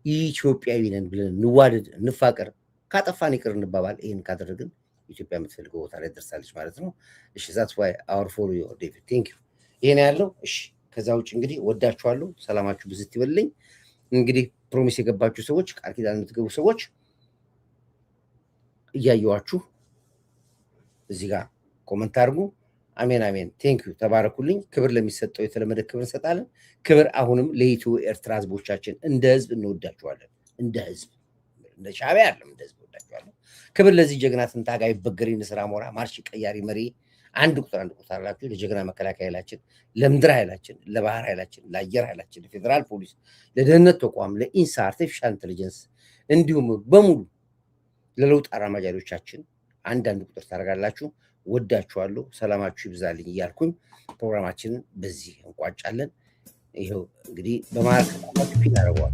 ኢትዮጵያዊ ነን ብለን እንዋደድ እንፋቀር ካጠፋን ይቅር እንባባል ይሄን ካደረግን ኢትዮጵያ የምትፈልገው ቦታ ላይ ደርሳለች ማለት ነው እሺ that's why our for you David thank you ይሄን ያለው እሺ ከዛ ውጭ እንግዲህ ወዳችኋለሁ ሰላማችሁ ብዝት ይበልልኝ እንግዲህ ፕሮሚስ የገባችሁ ሰዎች ቃል ኪዳን የምትገቡ ሰዎች እያየዋችሁ እዚህ ጋር ኮሜንት አድርጉ አሜን አሜን ቴንክ ዩ ተባረኩልኝ ክብር ለሚሰጠው የተለመደ ክብር እንሰጣለን ክብር አሁንም ለኢትዮ ኤርትራ ህዝቦቻችን እንደ ህዝብ እንወዳችኋለን እንደ ህዝብ እንደ ሻዕቢያ አይደለም እንደ ህዝብ እንወዳችኋለን ክብር ለዚህ ጀግናትን ታጋይ በገሪን ስራ ሞራ ማርሽ ቀያሪ መሪ አንድ ቁጥር አላችሁ ለጀግና መከላከያ ኃይላችን ለምድር ኃይላችን ለባህር ኃይላችን ለአየር ኃይላችን ለፌደራል ፖሊስ ለደህንነት ተቋም ለኢንሳ አርቲፊሻል ኢንተለጀንስ እንዲሁም በሙሉ ለለውጥ አራማጅ ኃይሎቻችን አንድ ቁጥር ታደርጋላችሁ ወዳችኋለሁ ሰላማችሁ ይብዛልኝ እያልኩኝ ፕሮግራማችንን በዚህ እንቋጫለን ይሄው እንግዲህ በማርክ ፒን አደረጓል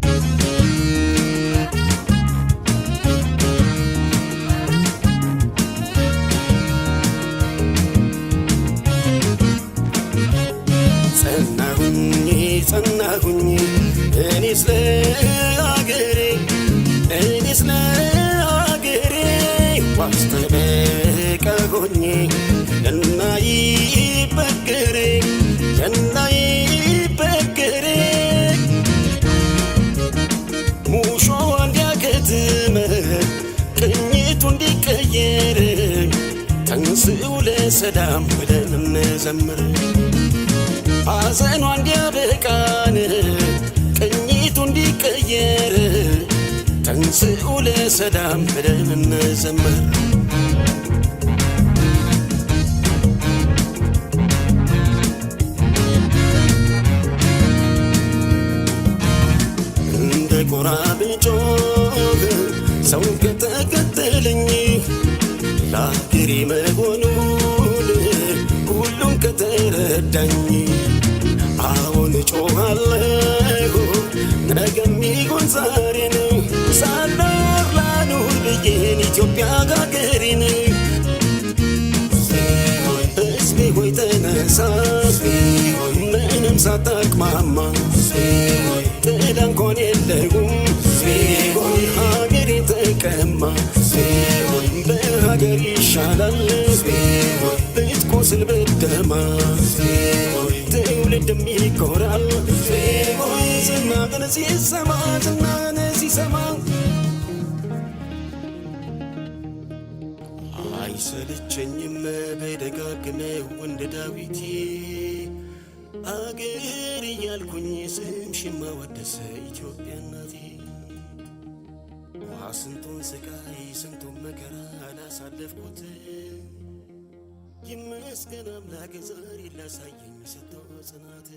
ጸናሁኝ እኔስ ለአገሬ ዋስተበቀ ሆኜ እናይበገሬ ሙሾ እንዲያከትመ ቅኝቱ እንዲቀየር ተንስኡ ለሰላም ብለን እንዘምር ሐዘኗ እንዲያበቃን ቅኝቱ እንዲቀየር ተንስኡ ለሰላም ብለን እንዘምር እንደ ጎራ ብጮህ ሰው ከተከተለኝ ለአገሬ መሆኑን ሁሉም ከተረዳኝ አሁን ጮኻለሁ ነገም ይሁን ዛሬን ሳልኖር ላኑር ብዬን ኢትዮጵያ አገሬን ሕዝቤ ሆይ ተነሳ ምንም ሳታቅማማ ጥላ እንኳን የለውም ሀገሬ ተቀማ በሀገር ይሻላል ብትቆስል ብትደማ ትውልድም ይኮራል ዝናህን ሲሰማ አይሰለቸኝም በደጋግመው እንደ ዳዊት አገር እያልኩኝ ስምሽን ማወደስ ኢትዮጵያ እናቴ ስንቱን ስቃይ ስንቱን መከራ አላሳለፍኩት ይመስገን አምላክ ዛሬ ላሳየኝ ሰጥቶ ጽናት